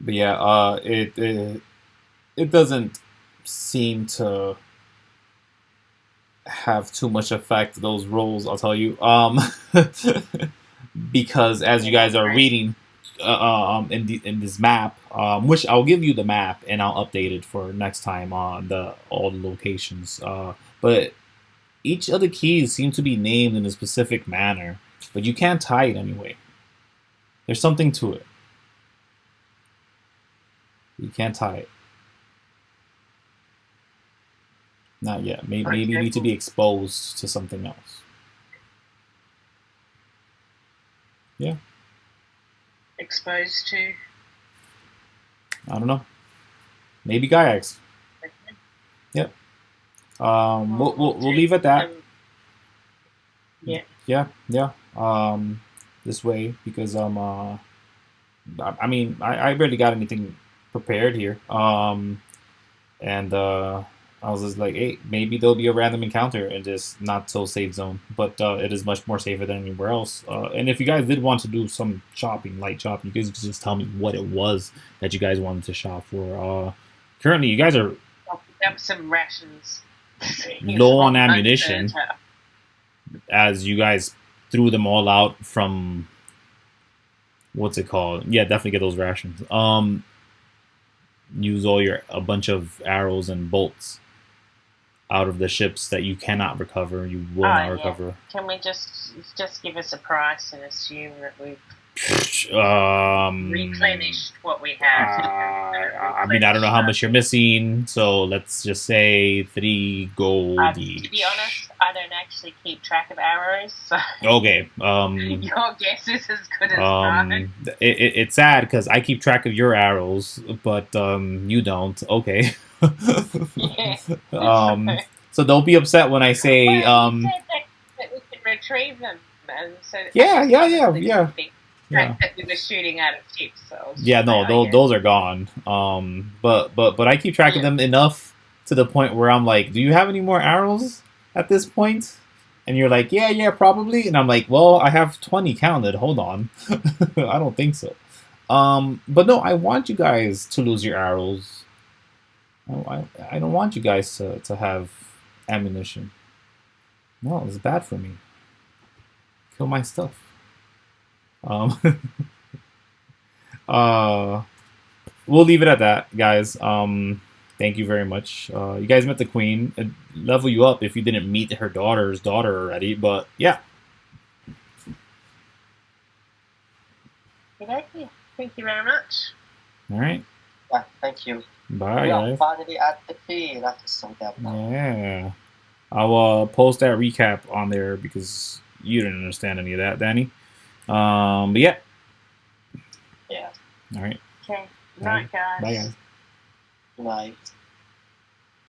But yeah, it doesn't seem to have too much effect, those rolls, I'll tell you. Because as you guys are reading in this map, which I'll give you the map and I'll update it for next time on all the locations. But each of the keys seem to be named in a specific manner, but you can't tie it anyway. There's something to it. You can't tie it. Not yet. Maybe you need to be exposed to something else. Yeah. Exposed to? I don't know. Maybe Gaiax. Okay. Yep. We'll leave it at that. Yeah. Yeah. This way because I barely got anything prepared here. And I was just like, hey, maybe there'll be a random encounter in this not so safe zone, but it is much more safer than anywhere else. And if you guys did want to do some shopping, light shopping, you guys could just tell me what it was that you guys wanted to shop for. Currently, you guys are some rations. low on ammunition, as you guys threw them all out from what's it called? Yeah, definitely get those rations. Use a bunch of arrows and bolts out of the ships that you cannot recover. You will not recover. Can we just give us a price and assume that we've replenished what we have? I don't know how much you're missing, so let's just say 3 gold each. To be honest, I don't actually keep track of arrows, so okay. Your guess is as good as mine. It's sad because I keep track of your arrows, but you don't. Okay. So don't be upset when I say you said that we could retrieve them, and so yeah. Yeah. That we were shooting out of tips. So Yeah, no, those are gone. But I keep track of Yeah. them enough to the point where I'm like, do you have any more arrows at this point? And you're like, yeah, probably. And I'm like, well, I have 20 counted. Hold on. I don't think so. But no, I want you guys to lose your arrows. I don't want you guys to have ammunition. No, it's bad for me. Kill my stuff. Um, uh, we'll leave it at that, guys. Thank you very much. You guys met the queen. It'd level you up if you didn't meet her daughter's daughter already. But yeah. Thank you very much. All right. Yeah, thank you. Bye, We are guys. finally at the queen. That's so damn nice. Yeah. I'll post that recap on there because you didn't understand any of that, Danny. But yeah. Yeah. All right. Okay. Good night, guys. Bye, guys. Good night.